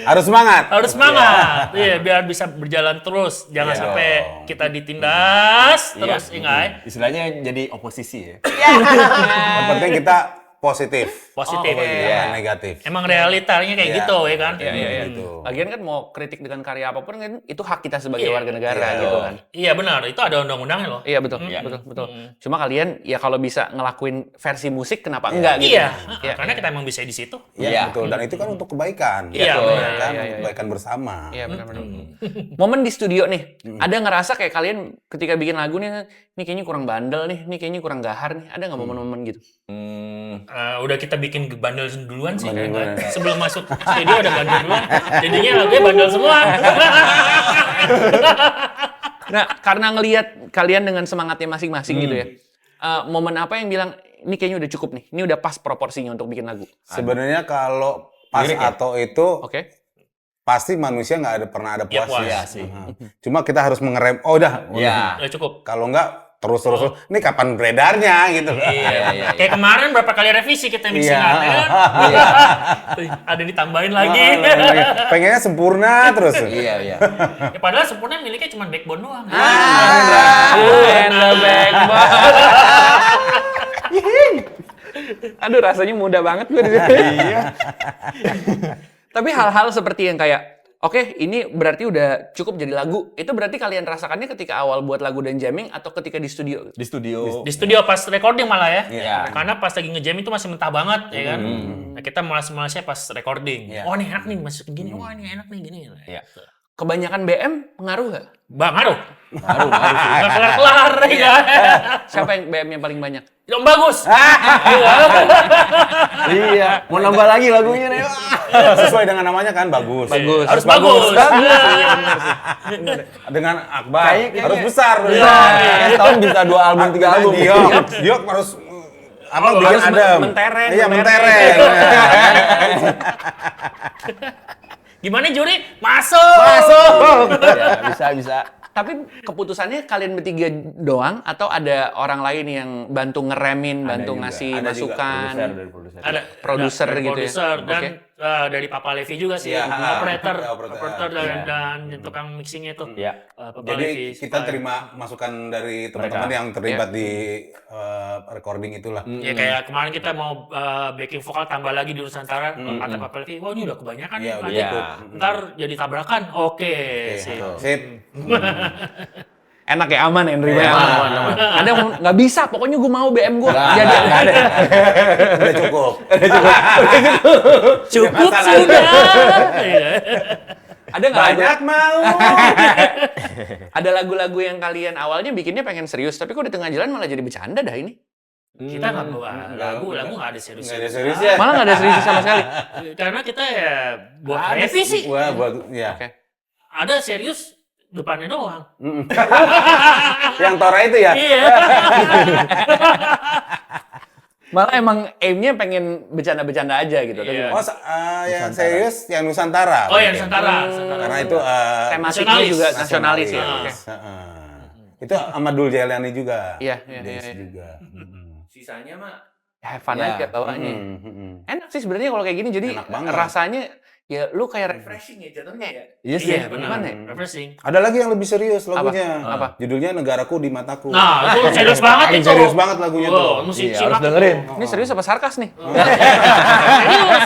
Speaker 3: Harus semangat.
Speaker 2: Harus semangat. Iya, biar bisa berjalan terus. Jangan
Speaker 3: Iya
Speaker 2: sampai
Speaker 3: dong.
Speaker 2: kita ditindas terus, ingat.
Speaker 4: Istilahnya jadi oposisi ya.
Speaker 3: Yang penting kita positif.
Speaker 2: Positif.
Speaker 3: Jangan negatif.
Speaker 2: Emang realitanya kayak
Speaker 3: Iya.
Speaker 2: gitu ya kan?
Speaker 1: Iya.
Speaker 3: Gitu.
Speaker 1: Lagian kan mau kritik dengan karya apapun kan itu hak kita sebagai
Speaker 2: Iya.
Speaker 1: warga negara
Speaker 3: Iya.
Speaker 1: gitu kan.
Speaker 2: Iya benar, itu ada undang-undangnya loh.
Speaker 1: Iya betul, betul. Cuma kalian ya kalau bisa ngelakuin versi musik kenapa enggak gitu.
Speaker 2: Iya,
Speaker 1: Iya.
Speaker 2: karena kita emang bisa di situ.
Speaker 3: Iya, betul. Dan itu kan untuk kebaikan.
Speaker 2: Iya,
Speaker 3: Betul,
Speaker 2: benar.
Speaker 3: kan?
Speaker 1: Iya, iya.
Speaker 3: Kebaikan bersama.
Speaker 1: Iya benar-benar. Momen di studio nih, ada ngerasa kayak kalian ketika bikin lagu nih kayaknya kurang bandel nih kayaknya kurang gahar nih. Ada nggak momen-momen gitu?
Speaker 2: Udah kita bikin bandel duluan sih.
Speaker 3: Bandel
Speaker 2: kan?
Speaker 3: duluan.
Speaker 2: Sebelum masuk studio ada bandel duluan. Jadinya lagunya bandel semua.
Speaker 1: Nah, karena ngelihat kalian dengan semangatnya masing-masing gitu ya. Momen apa yang bilang ini kayaknya udah cukup nih. Ini udah pas proporsinya untuk bikin lagu.
Speaker 3: Sebenarnya kalau pas
Speaker 4: Lirik ya?
Speaker 3: atau itu
Speaker 1: Oke.
Speaker 3: pasti manusia pernah ada
Speaker 2: Ya,
Speaker 3: puasnya.
Speaker 2: puas.
Speaker 4: sih.
Speaker 3: Cuma kita harus mengerem. Oh udah.
Speaker 4: Iya.
Speaker 2: Udah cukup.
Speaker 3: Kalau enggak terus. Ini kapan beredarnya gitu.
Speaker 2: Iya. Kayak kemarin berapa kali revisi kita mixing
Speaker 3: Iya.
Speaker 2: kan? Ada ditambahin lagi.
Speaker 3: Pengennya sempurna terus.
Speaker 4: Iya.
Speaker 2: Ya, padahal sempurna miliknya cuma backbone doang.
Speaker 1: And the backbone. Aduh, rasanya mudah banget gue. Iya. Tapi hal-hal seperti yang kayak, oke, ini berarti udah cukup jadi lagu. Itu berarti kalian rasakannya ketika awal buat lagu dan jamming atau ketika di studio?
Speaker 4: Di studio.
Speaker 2: Di studio pas recording malah ya.
Speaker 4: Iya.
Speaker 2: Karena pas lagi ngejam itu masih mentah banget ya kan. Nah, kita malas-malasnya pas recording.
Speaker 3: Iya.
Speaker 2: Oh, ini enak nih masih gini. Wah, ini enak nih gini.
Speaker 4: Iya.
Speaker 1: Kebanyakan BM pengaruh nggak?
Speaker 2: Bang, ngaruh.
Speaker 4: Baru sih.
Speaker 2: Nggak kelar-kelar ya kan.
Speaker 1: Siapa yang BM yang paling banyak?
Speaker 2: Yang bagus.
Speaker 4: Iya. Mau nambah lagi lagunya nih.
Speaker 3: Sesuai dengan namanya kan bagus.
Speaker 1: Bagus.
Speaker 2: Harus bagus.
Speaker 3: Dengan Akbar
Speaker 4: Kayaknya-
Speaker 3: harus besar.
Speaker 4: Kayak setahun bisa 2 album, 3 album.
Speaker 3: Diok harus biar
Speaker 1: harus
Speaker 3: ada
Speaker 1: mentereng,
Speaker 3: Iya,
Speaker 1: mentereng.
Speaker 3: mentereng.
Speaker 2: Gimana juri? Masuk.
Speaker 4: Ya, bisa.
Speaker 1: Tapi keputusannya kalian bertiga doang atau ada orang lain yang bantu ngeremin, bantu
Speaker 4: juga.
Speaker 1: ngasih
Speaker 3: Ada juga.
Speaker 1: masukan?
Speaker 2: Ada
Speaker 1: Produser
Speaker 2: dari
Speaker 1: gitu ya?
Speaker 2: produser dan
Speaker 1: Oke.
Speaker 2: dari Papa Levi juga sih,
Speaker 3: Iya,
Speaker 2: operator
Speaker 3: operator.
Speaker 2: dan tukang mixingnya itu.
Speaker 4: Iya.
Speaker 2: Papa
Speaker 3: Jadi
Speaker 2: Levi.
Speaker 3: kita terima masukan dari teman-teman yang terlibat di recording itulah.
Speaker 2: Ya kayak kemarin kita mau backing vokal tambah lagi di Nusantara, kata Papa Levi, wah ini udah kebanyakan nih,
Speaker 3: Iya, udah
Speaker 2: nanti
Speaker 4: cukup.
Speaker 2: ntar jadi tabrakan. Oke, sip.
Speaker 3: Sip.
Speaker 1: Enak ya, aman ya, nerima
Speaker 4: Iya,
Speaker 1: aman. Ada yang nggak bisa, pokoknya gue mau BM gue. Jadi
Speaker 3: Udah cukup.
Speaker 2: Cukup sudah. Iya.
Speaker 1: ada nggak lagu?
Speaker 3: Banyak mau.
Speaker 1: Ada lagu-lagu yang kalian awalnya bikinnya pengen serius, tapi kok di tengah jalan malah jadi bercanda dah ini.
Speaker 2: Kita nggak bawa lagu nggak ada serius.
Speaker 3: Nggak ada serius ya.
Speaker 1: Malah nggak ada serius sama sekali.
Speaker 2: Karena kita ya buat revisi.
Speaker 3: Wah, buat ya.
Speaker 1: Oke.
Speaker 2: Ada serius depannya doang.
Speaker 3: Yang Tora itu ya.
Speaker 2: Iya.
Speaker 1: Malah emang aim-nya pengen bercanda-bercanda aja gitu. Tapi
Speaker 2: Iya.
Speaker 3: Oh, yang serius yang Nusantara.
Speaker 2: Oh ya
Speaker 3: berarti.
Speaker 2: Nusantara.
Speaker 3: Karena itu
Speaker 1: tematiknya
Speaker 2: nasionalis.
Speaker 1: juga nasionalis ya.
Speaker 2: Nasionalis.
Speaker 1: Oke.
Speaker 3: Itu sama Dul Jailani juga.
Speaker 1: Iya.
Speaker 3: Desi juga.
Speaker 2: Sisanya mah
Speaker 1: Have fun
Speaker 4: Ya.
Speaker 1: aja bawaannya. Enak sih sebenarnya kalau kayak gini, jadi
Speaker 3: Enak banget.
Speaker 1: rasanya ya lu kayak refreshing ya jatuhnya ya.
Speaker 4: Iya sih.
Speaker 2: iya benar.
Speaker 1: Gimana ya?
Speaker 2: Refreshing.
Speaker 3: Ada lagi yang lebih serius lagunya.
Speaker 1: Apa?
Speaker 3: Judulnya Negaraku di Mataku.
Speaker 2: Nah, itu serius banget
Speaker 3: Paling
Speaker 2: itu.
Speaker 3: serius banget lagunya tuh.
Speaker 2: Oh, mesti
Speaker 4: Iya,
Speaker 2: simak
Speaker 4: harus dengerin.
Speaker 1: Ini serius apa sarkas nih?
Speaker 2: Serius.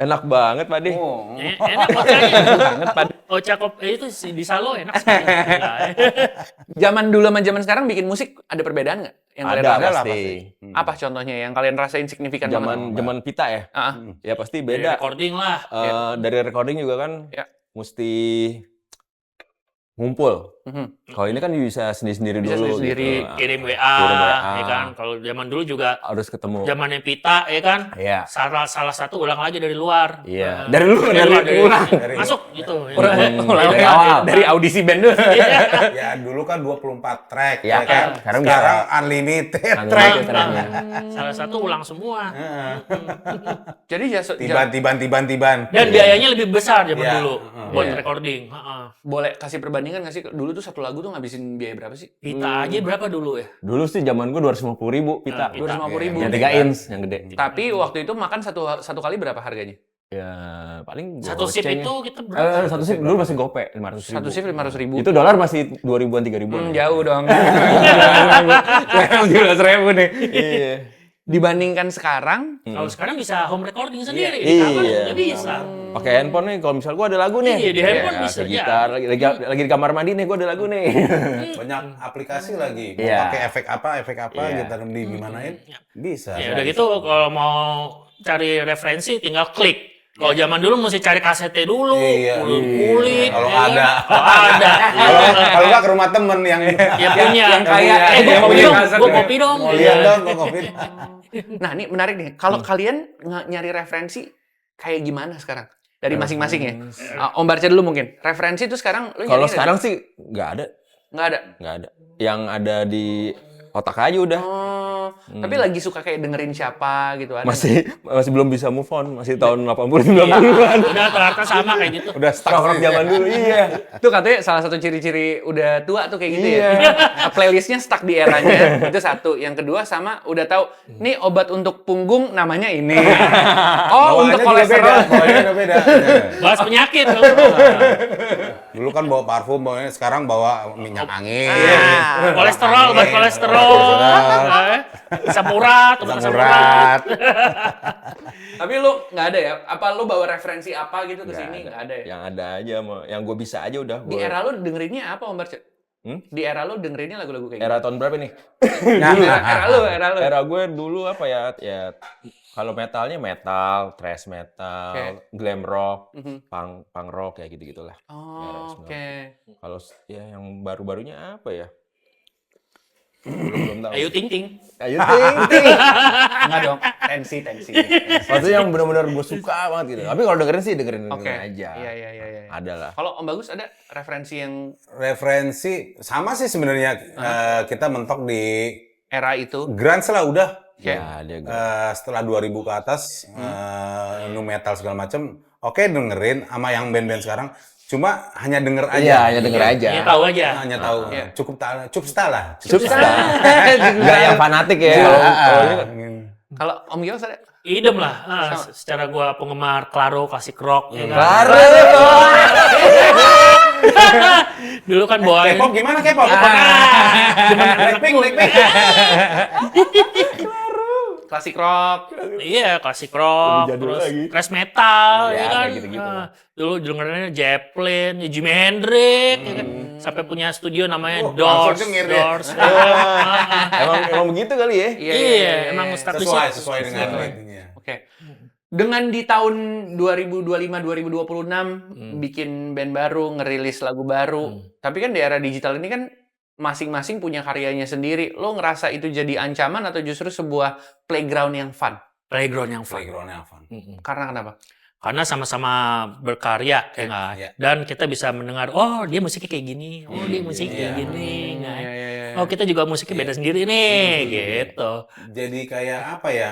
Speaker 4: Enak banget, Pak Di.
Speaker 3: Oh.
Speaker 2: Enak makanya. Oh cakep, itu di Salo enak sekali.
Speaker 1: Zaman dulu sama zaman sekarang bikin musik ada perbedaan nggak? Yang
Speaker 4: Ada
Speaker 1: kalian rasain?
Speaker 4: pasti.
Speaker 1: Apa contohnya yang kalian rasain signifikan banget?
Speaker 4: Zaman Pita ya.
Speaker 1: Ah,
Speaker 4: Ya pasti
Speaker 2: Dari
Speaker 4: beda.
Speaker 2: recording lah.
Speaker 4: Dari recording juga kan
Speaker 1: Ya.
Speaker 4: mesti ngumpul. Kalau ini kan bisa sendiri-sendiri
Speaker 1: Bisa
Speaker 4: dulu.
Speaker 1: sendiri-sendiri,
Speaker 4: gitu.
Speaker 2: Kirim WA,
Speaker 4: Kirim WA.
Speaker 2: ya kan. Kalau zaman dulu juga
Speaker 4: Harus ketemu.
Speaker 2: zamannya pita, ya kan.
Speaker 4: Iya.
Speaker 2: Salah satu ulang lagi dari luar.
Speaker 4: Iya.
Speaker 2: Nah,
Speaker 4: Dari luar, dari ulang.
Speaker 2: masuk gitu. ya.
Speaker 4: Dari awal.
Speaker 1: Dari audisi band dulu.
Speaker 3: Ya dulu kan 24 track,
Speaker 4: Ya,
Speaker 3: ya kan?
Speaker 4: sekarang
Speaker 3: Sekarang
Speaker 4: bisa.
Speaker 3: unlimited
Speaker 4: Unlimited
Speaker 3: track.
Speaker 4: tracknya.
Speaker 2: Salah satu ulang semua.
Speaker 1: Jadi
Speaker 3: Tiban.
Speaker 2: Dan biayanya lebih besar zaman
Speaker 3: Iya.
Speaker 2: dulu buat
Speaker 1: Iya.
Speaker 2: recording. Heeh.
Speaker 1: boleh kasih perbandingan nggak sih? Dulu tuh satu lagu tuh ngabisin biaya berapa sih?
Speaker 2: Pita aja berapa dulu ya?
Speaker 4: Dulu sih zaman gue 250.000 pita.
Speaker 1: 250.000.
Speaker 4: Yang 3 inch, yang gede.
Speaker 1: Tapi waktu itu makan satu kali berapa harganya?
Speaker 4: Ya paling
Speaker 2: Satu sip
Speaker 4: goceng
Speaker 2: itu
Speaker 4: ya.
Speaker 2: kita berapa?
Speaker 4: Satu sip dulu masih gope 500.000.
Speaker 1: Satu shift 500.000.
Speaker 4: Itu dolar masih 2.000-an 3.000-an.
Speaker 1: Jauh dong. 17.000 nih.
Speaker 4: Iya.
Speaker 1: Dibandingkan sekarang,
Speaker 2: Kalau sekarang bisa home recording sendiri,
Speaker 4: Iya.
Speaker 2: di kamar nggak bisa.
Speaker 4: Pakai handphone nih kalau misal gue ada lagu nih.
Speaker 2: Iya, di handphone
Speaker 4: Ya,
Speaker 2: bisa,
Speaker 4: kayak gitar lagi di kamar mandi nih gue ada lagu nih.
Speaker 3: Banyak aplikasi lagi. Mau
Speaker 4: Iya.
Speaker 3: pakai efek apa,
Speaker 4: Iya.
Speaker 3: kita gimanain? Bisa.
Speaker 2: Ya udah gitu kalau mau cari referensi tinggal klik. Kalau zaman dulu mesti cari kasetnya dulu,
Speaker 3: Iya.
Speaker 2: kulik.
Speaker 3: Kalau
Speaker 2: ya kan?
Speaker 3: ada.
Speaker 2: Kalau ada.
Speaker 3: Kalau nggak ke rumah temen yang
Speaker 2: Ya punya.
Speaker 1: yang kaya.
Speaker 2: Gua
Speaker 1: Yang
Speaker 2: kopi
Speaker 1: punya
Speaker 2: dong,
Speaker 1: kaset
Speaker 2: gua
Speaker 1: ya.
Speaker 2: kopi dong.
Speaker 3: mau lihat dong, kok covid.
Speaker 1: nah ini menarik nih. Kalau kalian nyari referensi kayak gimana sekarang? Dari masing-masing ya. Om Barca dulu mungkin. Referensi itu sekarang lu
Speaker 4: Kalau
Speaker 1: nyari
Speaker 4: sekarang sih nggak ada,
Speaker 1: nggak ada.
Speaker 4: nggak ada. Yang ada di otak aja udah.
Speaker 1: Oh, tapi lagi suka kayak dengerin siapa gitu ada.
Speaker 4: Masih belum bisa move on, masih tahun 80 90-an.
Speaker 2: Udah rata-rata sama kayak gitu.
Speaker 3: Udah stuck
Speaker 4: Rock zaman dulu iya.
Speaker 1: Itu katanya salah satu ciri-ciri udah tua tuh kayak gitu
Speaker 4: Iya.
Speaker 1: ya. Playlistnya stuck di eranya. Itu satu. Yang kedua sama udah tahu nih obat untuk punggung namanya ini. Oh, untuk kolesterol.
Speaker 3: Bawaannya udah beda.
Speaker 2: Bahas penyakit.
Speaker 3: Dulu kan bawa parfum, sekarang bawa minyak angin.
Speaker 2: Kolesterol, buat kolesterol. Asam urat, obat asam urat.
Speaker 3: Murad.
Speaker 1: Tapi lu nggak ada ya? Apa lu bawa referensi apa gitu ke sini? Nggak ada ya?
Speaker 4: Yang ada aja, yang gue bisa aja udah.
Speaker 1: Di era lu dengerinnya apa Om Barca? Di era lu dengerinnya lagu-lagu kayak gitu?
Speaker 4: Era tahun berapa nih?
Speaker 1: Nah, era lu.
Speaker 4: Era gue dulu apa ya? Ya kalau metalnya metal, thrash metal, glam rock, punk rock kayak gitu-gitulah.
Speaker 1: Oh, oke.
Speaker 4: Kalau ya yang baru-barunya apa ya? Belum tahu.
Speaker 2: Ayu Ting Ting.
Speaker 4: Ayo ting.
Speaker 1: Enggak dong. Tensi.
Speaker 4: Maksudnya yang benar-benar gue suka banget gitu. Tapi kalau dengerin sih dengerin
Speaker 1: Oke.
Speaker 4: aja.
Speaker 1: Iya.
Speaker 4: Ada lah.
Speaker 1: Kalau Om Bagus ada referensi yang
Speaker 3: Referensi sama sih sebenarnya, kita mentok di
Speaker 1: era itu?
Speaker 3: grunge lah udah.
Speaker 1: Oke.
Speaker 4: Ya, dia gue.
Speaker 3: Setelah 2000 ke atas, nu metal segala macem, oke dengerin sama yang band-band sekarang. Cuma hanya denger aja.
Speaker 4: Iya, hanya denger aja.
Speaker 2: Ya tahu aja.
Speaker 3: Hanya tahu. Cukup lah.
Speaker 4: Enggak yang fanatik ya. Kalau ini kan
Speaker 1: Kalau Om Gios ada?
Speaker 2: Idem lah. Secara gua penggemar Claro, klasik rock. Ya kan?
Speaker 4: Claro.
Speaker 2: Dulu kan bawain.
Speaker 3: K-pop gimana K-pop? Blackpink.
Speaker 1: Klasik rock.
Speaker 2: Iya, klasik rock,
Speaker 4: Lebih jadul
Speaker 2: terus
Speaker 4: lagi.
Speaker 2: thrash metal,
Speaker 4: Ya,
Speaker 2: ya kan.
Speaker 4: kayak gitu-gitu.
Speaker 2: Dulu dengerinnya Zeppelin, Jimi Hendrix, ya kan. Sampai punya studio namanya
Speaker 3: langsung
Speaker 2: Doors.
Speaker 3: denger dia.
Speaker 2: Doors.
Speaker 4: emang begitu kali ya?
Speaker 2: Iya, emang statusnya
Speaker 3: Sesuai dengan ratingnya.
Speaker 1: Oke. Dengan di tahun 2025-2026 bikin band baru, ngerilis lagu baru. Tapi kan di era digital ini kan masing-masing punya karyanya sendiri. Lo ngerasa itu jadi ancaman atau justru sebuah playground yang fun?
Speaker 2: Playground yang fun.
Speaker 3: Playground-nya fun.
Speaker 1: Karena kenapa?
Speaker 2: Karena sama-sama berkarya, ya nggak?
Speaker 3: Iya.
Speaker 2: Dan kita bisa mendengar, oh dia musiknya kayak gini, oh dia musiknya kayak gini, nggak? Oh kita juga musiknya beda sendiri nih, gitu.
Speaker 3: Jadi kayak apa ya?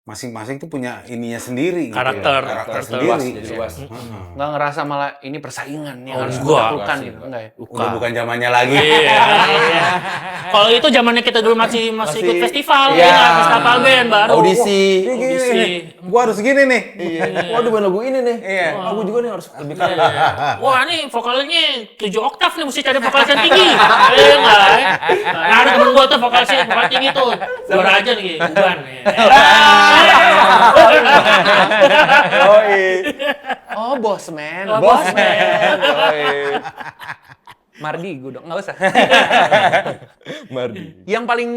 Speaker 3: Masing-masing tuh punya ininya sendiri.
Speaker 2: Karakter.
Speaker 3: Gitu ya. Karakter
Speaker 2: Luas,
Speaker 3: sendiri.
Speaker 4: jadi luas.
Speaker 1: Nggak ngerasa malah ini persaingan yang
Speaker 2: Oh,
Speaker 1: harus
Speaker 2: enggak.
Speaker 1: ditaklukkan gitu? Enggak ya?
Speaker 3: Udah bukan zamannya lagi.
Speaker 2: Iya. Kalau itu zamannya kita dulu masih ikut festival,
Speaker 4: Iya.
Speaker 2: ya, festival band baru.
Speaker 4: Audisi.
Speaker 2: Audisi.
Speaker 3: Gua harus gini nih.
Speaker 4: Iya. Waduh, main lagu ini nih.
Speaker 3: Iya.
Speaker 4: Aku juga nih harus lebih keren.
Speaker 2: Wah ini vokalnya 7 oktav nih, mesti cari vokalis yang tinggi. Iya enggak? Nah ada temen gua tuh vokal tinggi tuh. Juara aja nih, Uban.
Speaker 4: Oh iya.
Speaker 1: Oh, Bosman.
Speaker 2: Bosman.
Speaker 4: Oh, iya.
Speaker 1: Mardi, gue dong. Nggak usah.
Speaker 4: Mardi.
Speaker 1: Yang paling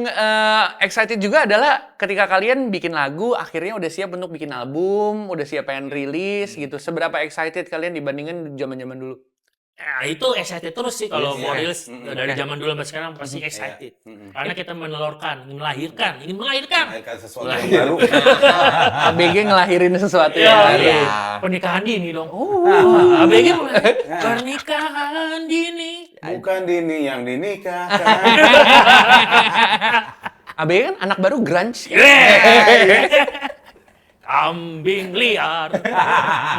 Speaker 1: excited juga adalah ketika kalian bikin lagu, akhirnya udah siap untuk bikin album, udah siap pengen rilis gitu. Seberapa excited kalian dibandingkan zaman-zaman dulu?
Speaker 2: itu excited terus sih kalau mau rilis dari
Speaker 1: Oke.
Speaker 2: zaman dulu sampai sekarang pasti excited.
Speaker 3: Mm-mm.
Speaker 2: Karena kita ingin melahirkan.
Speaker 3: Melahirkan sesuatu
Speaker 2: Lah,
Speaker 3: yang baru.
Speaker 1: ABG ngelahirin sesuatu
Speaker 2: Ya,
Speaker 1: yang baru.
Speaker 2: iya. Pernikahan dini dong. ABG mulai. Pernikahan dini.
Speaker 3: Bukan Dini yang dinikahkan.
Speaker 1: ABG kan anak baru grunge.
Speaker 2: Kambing liar.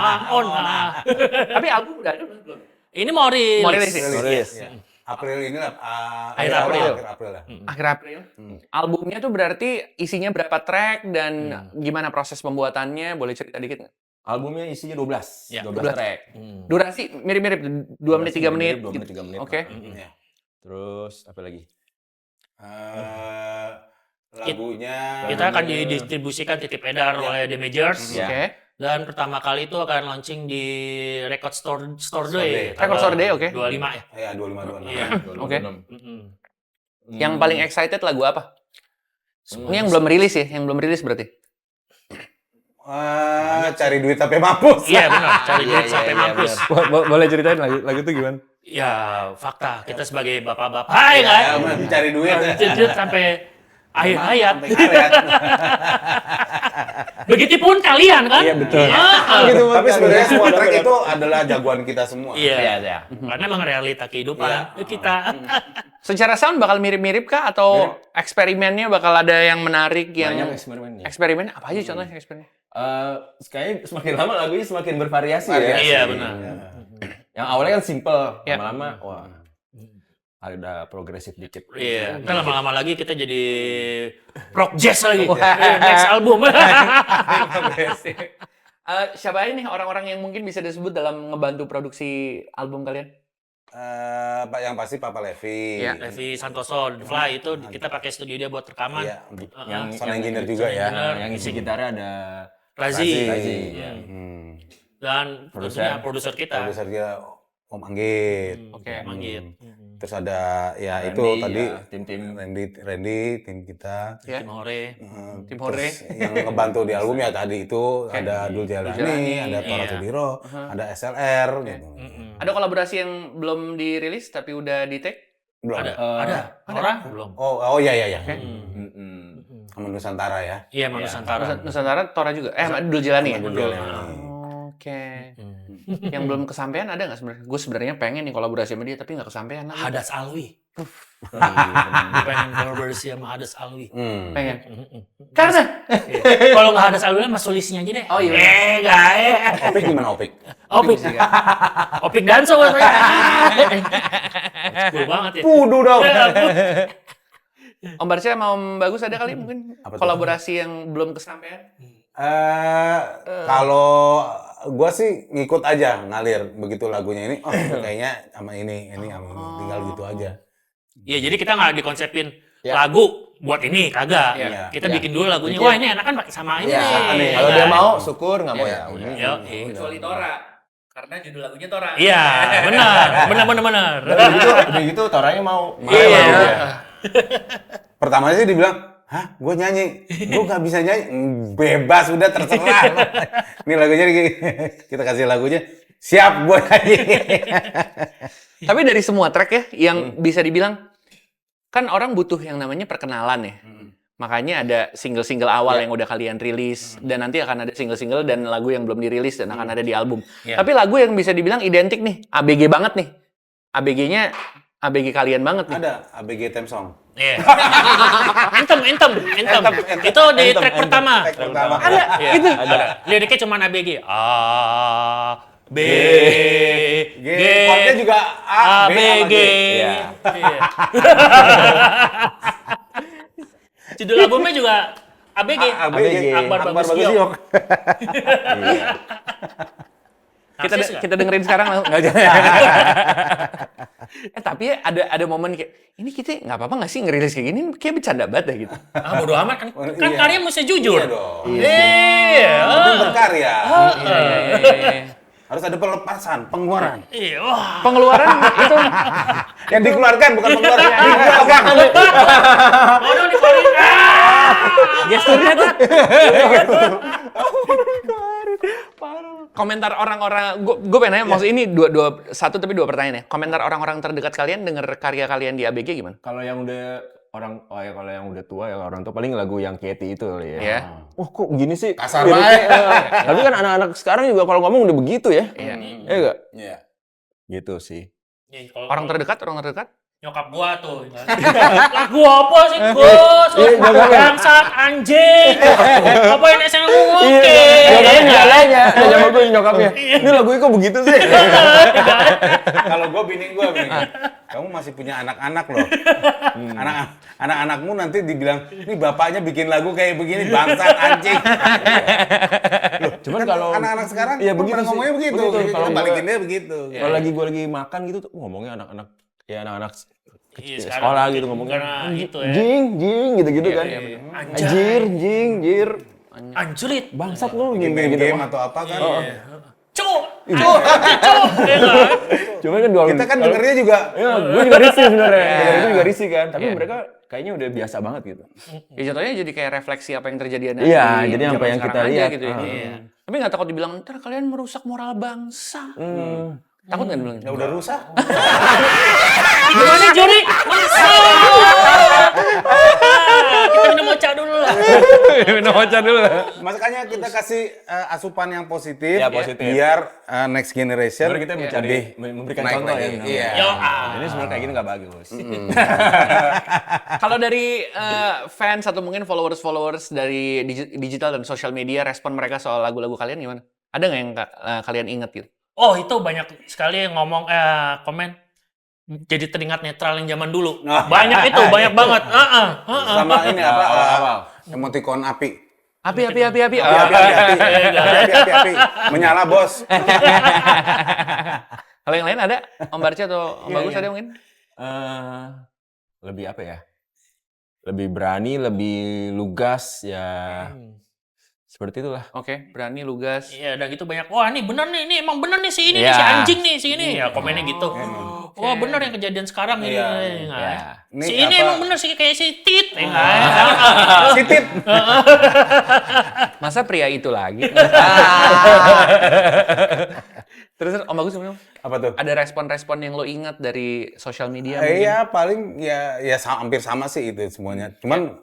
Speaker 2: Maona.
Speaker 1: Tapi album udah ada belum?
Speaker 2: Ini mau rilis.
Speaker 1: Mau rilis ya?
Speaker 4: Nulis.
Speaker 3: April ini lah.
Speaker 2: Akhir April.
Speaker 3: Akhir April lah.
Speaker 1: Akhir April. Albumnya tuh berarti isinya berapa track dan gimana proses pembuatannya? Boleh cerita dikit nggak?
Speaker 4: Albumnya isinya 12.
Speaker 2: Ya,
Speaker 4: 12 track.
Speaker 1: Durasi mirip-mirip 2 menit 3 menit.
Speaker 4: 2 menit 3 menit.
Speaker 1: Oke.
Speaker 3: Ya.
Speaker 4: Terus apa lagi?
Speaker 3: Lagunya
Speaker 2: Kita akan didistribusikan titip edar oleh The Majors.
Speaker 4: Ya.
Speaker 1: Oke.
Speaker 2: Dan pertama kali itu akan launching di Record Store
Speaker 3: Day.
Speaker 2: Day.
Speaker 1: Record Store Day, oke.
Speaker 2: 25 ya.
Speaker 3: ya 25
Speaker 2: Iya.
Speaker 3: 26.
Speaker 1: Oke.
Speaker 4: 26.
Speaker 2: Mm-mm.
Speaker 1: Yang paling excited lagu apa?
Speaker 2: Semua
Speaker 1: Ini yang belum rilis ya? Yang belum rilis berarti?
Speaker 3: Cari duit sampai mampus.
Speaker 2: Iya benar, cari duit
Speaker 4: Iya,
Speaker 2: sampai
Speaker 4: iya,
Speaker 2: mampus.
Speaker 5: Boleh ceritain lagu itu gimana?
Speaker 2: Ya fakta, kita sebagai bapak-bapak, hai kan?
Speaker 3: Ya, masih cari duit.
Speaker 2: Duit sampai akhir hayat.
Speaker 3: Sampai karet.
Speaker 2: Begitupun kalian kan?
Speaker 5: Iya, betul.
Speaker 3: Gitu, tapi sebenarnya semua track itu adalah jagoan kita semua.
Speaker 2: Iya,
Speaker 4: Iya, iya.
Speaker 2: karena emang realita kehidupan kita.
Speaker 1: Secara sound bakal mirip-mirip kah? Atau eksperimennya bakal ada yang menarik? Yang
Speaker 4: Banyak eksperimennya.
Speaker 1: eksperimennya apa aja contohnya eksperimennya?
Speaker 4: Kayaknya semakin lama lagunya semakin bervariasi ya.
Speaker 3: Variasi.
Speaker 2: Iya benar.
Speaker 4: Yang awalnya kan simple,
Speaker 1: Ya.
Speaker 4: lama-lama wah ada progresif dikit.
Speaker 2: Iya, kan lama-lama lagi kita jadi rock jazz lagi. Next album.
Speaker 1: Siapa aja nih orang-orang yang mungkin bisa disebut dalam ngebantu produksi album kalian?
Speaker 3: Pak yang pasti Papa Levi.
Speaker 1: Iya.
Speaker 2: Levi Santoso, The Fly itu kita pakai studio dia buat rekaman.
Speaker 3: Iya.
Speaker 4: Yang
Speaker 3: Sound engineer juga ya.
Speaker 4: Yang isi gitarnya ada
Speaker 2: Razi.
Speaker 4: Razi, ya.
Speaker 2: Dan tentunya produser kita.
Speaker 3: Produser dia Om Anggit.
Speaker 1: Oke.
Speaker 2: Manggil.
Speaker 3: Terus ada ya
Speaker 4: Randy,
Speaker 3: itu tadi
Speaker 4: ya, tim-tim.
Speaker 3: Randy tim kita.
Speaker 1: Ya.
Speaker 2: Tim Hore.
Speaker 1: Tim Hore.
Speaker 3: Terus yang ngebantu di album ya tadi itu ada Dul
Speaker 1: Jalani,
Speaker 3: Jalani, ada Tora
Speaker 2: iya.
Speaker 3: Sudiro, ada SLR gitu.
Speaker 1: Ada kolaborasi yang belum dirilis tapi udah di take?
Speaker 3: Belum.
Speaker 2: Ada. Orang? Belum.
Speaker 3: Oh iya iya iya.
Speaker 4: Mm-mm.
Speaker 3: Sama Nusantara ya.
Speaker 2: Iya, Nusantara.
Speaker 1: Nusantara Tora juga? Dul Jalani ya?
Speaker 3: Dul Jalani.
Speaker 1: Oke. Yang belum kesampaian ada nggak sebenarnya? Gue sebenarnya pengen nih kolaborasi sama dia tapi nggak kesampaian lagi.
Speaker 2: Hadas Alwi. Gue pengen kolaborasi sama Hadas Alwi.
Speaker 1: Pengen. Karena
Speaker 2: Kalau nggak Hadas Alwi, Mas Solisnya aja deh.
Speaker 1: Oh, iya.
Speaker 2: Enggak.
Speaker 3: Opik gimana Opik?
Speaker 2: Opik. Opik Danso kan. Cool banget ya.
Speaker 3: Pudu dong.
Speaker 1: Om Barsha sama Om Bagus ada kali mungkin
Speaker 3: Apa tuh?
Speaker 1: kolaborasi yang belum kesampaian?
Speaker 3: Kalau gua sih ngikut aja ngalir begitu lagunya ini. Oh kayaknya sama ini sama ini. Tinggal gitu aja.
Speaker 2: Iya, jadi kita nggak dikonsepin lagu buat ini, kagak.
Speaker 3: Iya.
Speaker 2: Kita bikin dulu lagunya. Wah, ini enakan pakai sama ini
Speaker 4: Ya,
Speaker 2: nih.
Speaker 4: kalau
Speaker 2: Ya
Speaker 4: dia
Speaker 2: kan?
Speaker 4: mau syukur, nggak mau ya udah.
Speaker 2: Yo,
Speaker 1: Kecuali Tora. Karena judul lagunya Tora.
Speaker 2: Iya, benar.
Speaker 4: Udah gitu Toranya mau.
Speaker 2: Iya.
Speaker 3: Pertamanya sih dibilang, hah, gue nyanyi, gue nggak bisa nyanyi, bebas udah terserah. Ini lagunya kita kasih lagunya, siap gue nyanyi.
Speaker 1: Tapi dari semua track ya, yang bisa dibilang, kan orang butuh yang namanya perkenalan ya. Makanya ada single-single awal yang udah kalian rilis, dan nanti akan ada single-single dan lagu yang belum dirilis dan akan ada di album. Tapi lagu yang bisa dibilang identik nih, ABG banget nih. ABG-nya ABG kalian banget nih.
Speaker 3: Ada ABG Theme Song.
Speaker 2: Iya. Anthem. Itu di track pertama.
Speaker 3: Track pertama.
Speaker 1: Ada,
Speaker 2: Iya,
Speaker 1: itu.
Speaker 2: ada. Liriknya cuma ABG. A B G
Speaker 3: Chordnya juga A, B,
Speaker 2: B
Speaker 3: sama
Speaker 2: G.
Speaker 3: G.
Speaker 4: Iya.
Speaker 2: Iya. Judul albumnya juga ABG.
Speaker 3: ABG.
Speaker 2: Akbar Bagus Giok.
Speaker 1: Kita dengerin sekarang langsung. Nggak jadi. Tapi ya ada momen kayak, ini kita nggak apa-apa nggak sih ngerilis kayak gini? Kayak bercanda banget ya gitu.
Speaker 2: Bodo amat kan. Kan
Speaker 3: Iya.
Speaker 2: karya mesti jujur.
Speaker 3: Iya dong.
Speaker 2: Iya.
Speaker 3: Penting berkarya.
Speaker 1: Iya.
Speaker 3: Harus ada pelepasan, pengeluaran.
Speaker 2: Iya. Wah.
Speaker 1: Pengeluaran itu
Speaker 3: Yang dikeluarkan bukan pengeluaran. Dikeluarkan.
Speaker 2: Bodoh dikeluarin.
Speaker 1: gesturnya tuh. Komentar orang-orang, gue pengen nanya, maksud ini satu tapi dua pertanyaan ya. Komentar orang-orang terdekat kalian denger karya kalian di ABG gimana?
Speaker 4: Kalau yang udah kalau yang udah tua ya orang tua paling lagu yang Katy itu kali ya.
Speaker 1: Iya.
Speaker 4: Oh kok gini sih?
Speaker 3: Kasar
Speaker 4: Liriknya,
Speaker 3: banget.
Speaker 4: Tapi kan anak-anak sekarang juga kalau ngomong udah begitu ya.
Speaker 1: Iya.
Speaker 4: Iya enggak?
Speaker 3: Iya.
Speaker 4: Gitu sih.
Speaker 2: Nih, kalau
Speaker 1: Orang terdekat?
Speaker 2: nyokap gua tuh. Lagu apa sih, Bos? Bangsat anjing. Apa yang saya ngomong?
Speaker 4: Nyokapnya juga nanya, sama gue nyokapnya. Ini lagunya kok begitu sih?
Speaker 3: Kalau gue bini gue, kamu masih punya anak-anak loh. Anak-anakmu nanti dibilang, ini bapaknya bikin lagu kayak begini, bangsat anjing. Loh,
Speaker 4: Cuman
Speaker 3: kan
Speaker 4: kalau
Speaker 3: anak-anak sekarang
Speaker 4: iya, begitu sih.
Speaker 3: ngomongnya begitu.
Speaker 4: Begitu.
Speaker 3: Kalau
Speaker 4: Kalau
Speaker 3: balikin dia begitu.
Speaker 4: Kalau lagi gue lagi makan gitu tuh ngomongnya anak-anak
Speaker 2: Iya,
Speaker 4: kecil,
Speaker 2: sekarang
Speaker 4: sekolah gitu ngomongnya.
Speaker 2: karena itu ya.
Speaker 4: Jing, gitu-gitu kan. Anjir, jir.
Speaker 2: Anjurit.
Speaker 4: Bangsat lu
Speaker 3: Bikin main game atau apa kan.
Speaker 2: Cuk.
Speaker 4: Cuman kan dua
Speaker 3: Kita kan dengernya juga.
Speaker 4: ya, gue juga risih sebenarnya. Dengar itu juga risih kan. Tapi mereka kayaknya udah biasa banget gitu.
Speaker 1: Ya contohnya jadi kayak refleksi apa yang terjadi
Speaker 4: Iya,
Speaker 1: di
Speaker 4: jadi apa
Speaker 1: zaman
Speaker 4: yang
Speaker 1: sekarang
Speaker 4: kita
Speaker 1: aja
Speaker 4: lihat.
Speaker 1: gitu ya. Iya. Tapi nggak takut dibilang, ntar kalian merusak moral bangsa. Takut nggak dibilang?
Speaker 3: Ya udah rusak.
Speaker 2: Gimana Juri? Masa? Kita minum mocha dulu lah.
Speaker 1: Minum ocha dulu.
Speaker 3: Makanya kita kasih asupan yang positif,
Speaker 4: Ya, positif.
Speaker 3: biar next generation
Speaker 4: Sebenarnya kita mencari
Speaker 3: lebih
Speaker 4: memberikan
Speaker 3: naik
Speaker 4: contoh
Speaker 3: lagi.
Speaker 4: ya.
Speaker 3: Iya.
Speaker 2: Yo,
Speaker 4: Ini sebenarnya kayak gini nggak bagus.
Speaker 1: Kalau dari fans atau mungkin followers dari digital dan social media, respon mereka soal lagu-lagu kalian gimana? Ada nggak yang kalian inget gitu?
Speaker 2: Oh, itu banyak sekali yang ngomong komen jadi teringat netral yang zaman dulu. Banyak itu, banyak banget.
Speaker 3: Sama ini apa?
Speaker 4: Awal-awal.
Speaker 3: Emoticon api.
Speaker 1: Api.
Speaker 3: Api. Menyala bos.
Speaker 1: Kalau yang lain ada? Om Barca atau Om Bagus ada mungkin?
Speaker 4: Lebih apa ya? Lebih berani, lebih lugas ya. Seperti itulah.
Speaker 1: Oke, berani, lugas.
Speaker 2: Iya, dan gitu banyak. Wah, ini bener nih, ini emang bener nih si ini,
Speaker 1: Iya.
Speaker 2: nih, si anjing nih, si ini. Ya komennya gitu. Wah, bener yang kejadian sekarang ini.
Speaker 3: Iya.
Speaker 2: Ya.
Speaker 3: Ini
Speaker 2: Si ini
Speaker 3: apa?
Speaker 2: emang bener sih kayak si Tit.
Speaker 3: Sitit.
Speaker 1: Masa pria itu lagi? Terus Om Bagus gimana?
Speaker 3: Apa tuh?
Speaker 1: Ada respon-respon yang lo ingat dari sosial media?
Speaker 3: Iya, paling ya hampir sama sih itu semuanya. Cuman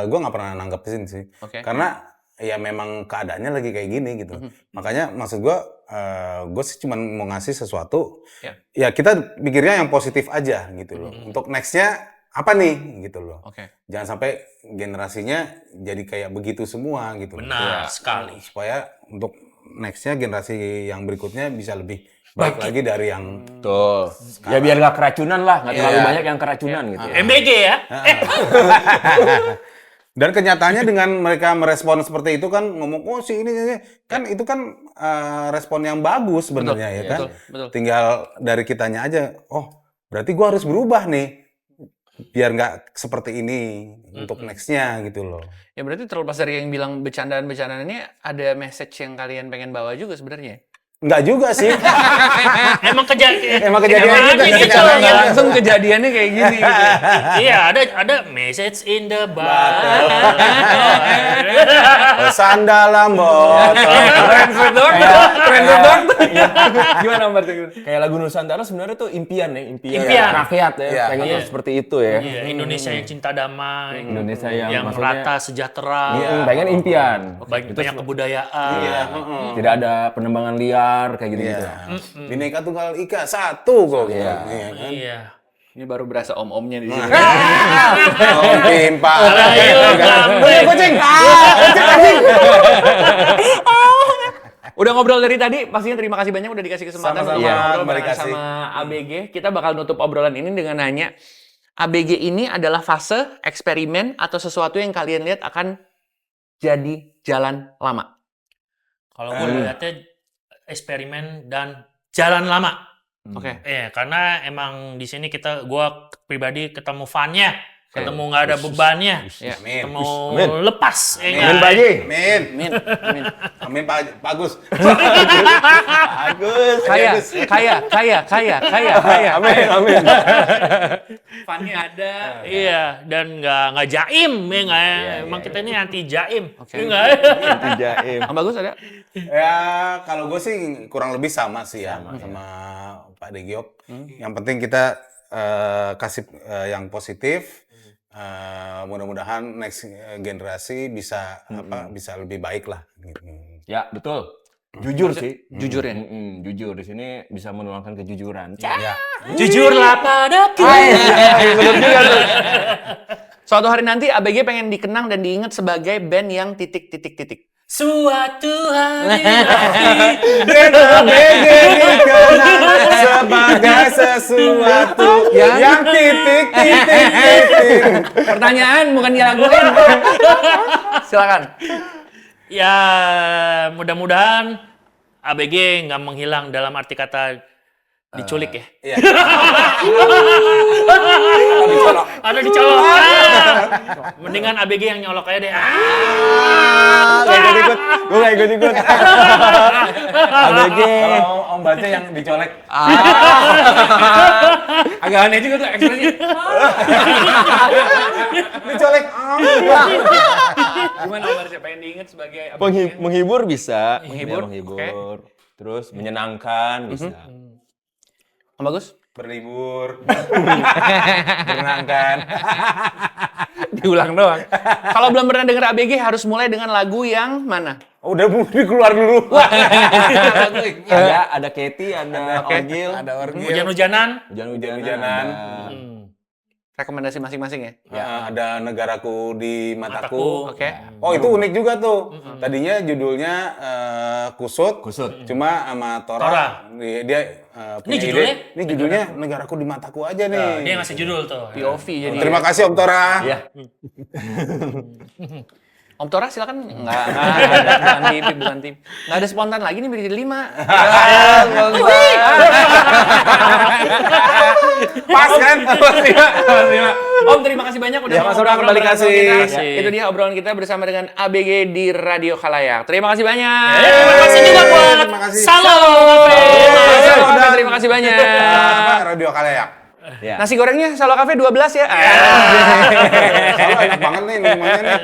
Speaker 3: gue nggak pernah nanggepin sih.
Speaker 1: Oke.
Speaker 3: Karena ya memang keadaannya lagi kayak gini gitu. Makanya maksud gue sih cuma mau ngasih sesuatu.
Speaker 1: Ya.
Speaker 3: Ya kita mikirnya yang positif aja gitu loh. Untuk nextnya apa nih gitu loh.
Speaker 1: Oke.
Speaker 3: Jangan sampai generasinya jadi kayak begitu semua gitu.
Speaker 2: Benar sekali.
Speaker 3: Supaya untuk nextnya generasi yang berikutnya bisa lebih baik lagi dari yang
Speaker 4: Tuh. Ya biar nggak keracunan lah, nggak terlalu
Speaker 3: Iya.
Speaker 4: banyak yang keracunan gitu. Ya.
Speaker 2: MBG ya.
Speaker 3: Dan kenyataannya dengan mereka merespon seperti itu kan ngomong oh si ini kan itu kan respon yang bagus sebenarnya ya kan.
Speaker 1: Betul.
Speaker 3: Tinggal dari kitanya aja. Oh berarti gua harus berubah nih biar nggak seperti ini untuk nextnya gitu loh.
Speaker 1: Ya berarti terlepas dari yang bilang bercandaan-bercandaan ini, ada message yang kalian pengen bawa juga sebenarnya?
Speaker 3: Nggak juga sih.
Speaker 2: Emang kejadian.
Speaker 3: Emang kejadian
Speaker 2: Emang
Speaker 3: juga.
Speaker 2: gitu.
Speaker 1: Secara nggak langsung kejadiannya kayak gini gitu.
Speaker 2: Iya, ada message in the bar.
Speaker 3: Pesan dalam botol.
Speaker 1: Translate doang. Gimana Om Barca?
Speaker 4: Kayak lagu Nusantara sebenarnya tuh impian ya, impian
Speaker 2: Impian.
Speaker 4: rakyat ya.
Speaker 3: Iya.
Speaker 4: Pengen tuh seperti itu ya.
Speaker 2: Iya, Indonesia yang cinta damai.
Speaker 4: Indonesia yang maksudnya
Speaker 2: rata sejahtera.
Speaker 4: Iya, pengen impian.
Speaker 2: Banyak kebudayaan.
Speaker 3: Iya.
Speaker 4: Tidak ada penembangan liar kayak gitu-gitu.
Speaker 3: Iya. Bineka Tunggal Ika satu kok.
Speaker 4: Iya.
Speaker 3: Kan?
Speaker 2: Iya.
Speaker 1: Ini baru berasa om-omnya di sini.
Speaker 3: Oh, timpa.
Speaker 2: Ayo, gambreng.
Speaker 3: Kucing.
Speaker 1: Udah ngobrol dari tadi, pastinya terima kasih banyak udah dikasih kesempatan
Speaker 3: Sama-sama,
Speaker 1: untuk ngobrol
Speaker 3: terima
Speaker 1: bareng
Speaker 3: kasih.
Speaker 1: sama ABG. Kita bakal nutup obrolan ini dengan nanya, ABG ini adalah fase, eksperimen, atau sesuatu yang kalian lihat akan jadi jalan lama?
Speaker 2: Kalau gue lihatnya eksperimen dan jalan lama.
Speaker 1: Oke.
Speaker 2: Karena emang di sini gue pribadi ketemu fun-nya, ketemu nggak ada bebannya,
Speaker 1: Ya.
Speaker 2: ketemu
Speaker 4: Amin.
Speaker 2: lepas.
Speaker 4: Amin, Pak Haji.
Speaker 3: Amin.
Speaker 1: Amin. Amin.
Speaker 3: Amin Pak Bagus.
Speaker 1: Kaya.
Speaker 4: Amin, amin.
Speaker 1: Fun orangnya ada.
Speaker 2: Iya, dan nggak jaim ya nggak ya?
Speaker 4: Iya,
Speaker 2: Emang
Speaker 4: iya,
Speaker 2: kita ini anti jaim.
Speaker 1: Oke.
Speaker 2: Iya nggak ya?
Speaker 4: Itu jaim.
Speaker 1: Om Bagus ada?
Speaker 3: Ya, kalau gue sih kurang lebih sama sih ya sama Pak Degiok. Yang penting kita kasih yang positif. Mudah-mudahan next generasi bisa bisa lebih baik lah. Gitu.
Speaker 4: Ya, betul. Jujur sih.
Speaker 1: Jujur ya?
Speaker 4: Jujur di sini bisa menuangkan kejujuran.
Speaker 3: Ya.
Speaker 2: Jujurlah padaku.
Speaker 1: Bener juga tuh. Suatu hari nanti ABG pengen dikenang dan diingat sebagai band yang titik-titik-titik.
Speaker 2: Suatu hari
Speaker 3: Dan ABG dikenal sebagai sesuatu yang titik-titik-titik.
Speaker 1: Pertanyaan bukan dilakuin. Silakan.
Speaker 2: ya mudah-mudahan ABG nggak menghilang dalam arti kata diculik ya.
Speaker 3: Iya.
Speaker 2: Ada dicolok. Mendingan ABG yang nyolok aja deh.
Speaker 3: Gak ikut-ikut. Gue gak ikut-ikut. ABG. Kalau Om Baca yang dicolek.
Speaker 1: Agak aneh juga tuh ekspresinya.
Speaker 3: Dicolek.
Speaker 1: Gimana Om Bagus pengen diingat sebagai
Speaker 4: Menghibur bisa.
Speaker 1: Menghibur,
Speaker 4: Ya, menghibur. Terus menyenangkan bisa.
Speaker 1: Om Bagus?
Speaker 3: Berlibur. Berenangkan.
Speaker 1: Diulang doang. Kalau belum pernah denger ABG harus mulai dengan lagu yang mana?
Speaker 3: Udah mesti keluar dulu.
Speaker 4: Ada Katy, ada Orgil,
Speaker 3: Ada orgil.
Speaker 2: Hujan-hujanan.
Speaker 3: Hujan-hujanan.
Speaker 1: Rekomendasi masing-masing ya?
Speaker 3: Ada Negaraku di Mataku.
Speaker 1: Oke.
Speaker 3: Oh, itu unik juga tuh. Tadinya judulnya Kusut. Cuma sama
Speaker 2: Tora.
Speaker 3: Tora. Dia punya ide.
Speaker 2: judulnya?
Speaker 3: Ini judulnya Negaraku di Mataku aja nih.
Speaker 2: Dia ngasih judul tuh.
Speaker 1: POV jadi.
Speaker 3: Terima kasih Om Tora.
Speaker 4: Iya.
Speaker 1: Om Tora silakan. Enggak ada, bukan tim. Enggak ada spontan lagi nih jadi 5.
Speaker 3: Pas kan?
Speaker 1: Om terima kasih banyak udah
Speaker 3: Ya,
Speaker 1: mau
Speaker 3: Mas Bram,
Speaker 1: ngobrol
Speaker 3: balik
Speaker 1: bersama
Speaker 3: kasih.
Speaker 1: kita. Itu dia obrolan kita bersama dengan ABG di Radio Khalayak. Terima kasih banyak.
Speaker 2: Terima kasih juga buat
Speaker 3: Terima kasih.
Speaker 2: Salam.
Speaker 1: Terima kasih banyak.
Speaker 3: Radio Khalayak.
Speaker 4: Ya.
Speaker 1: Nasi gorengnya Salo Cafe 12 ya.
Speaker 3: Kalau enak banget nih minumannya nih.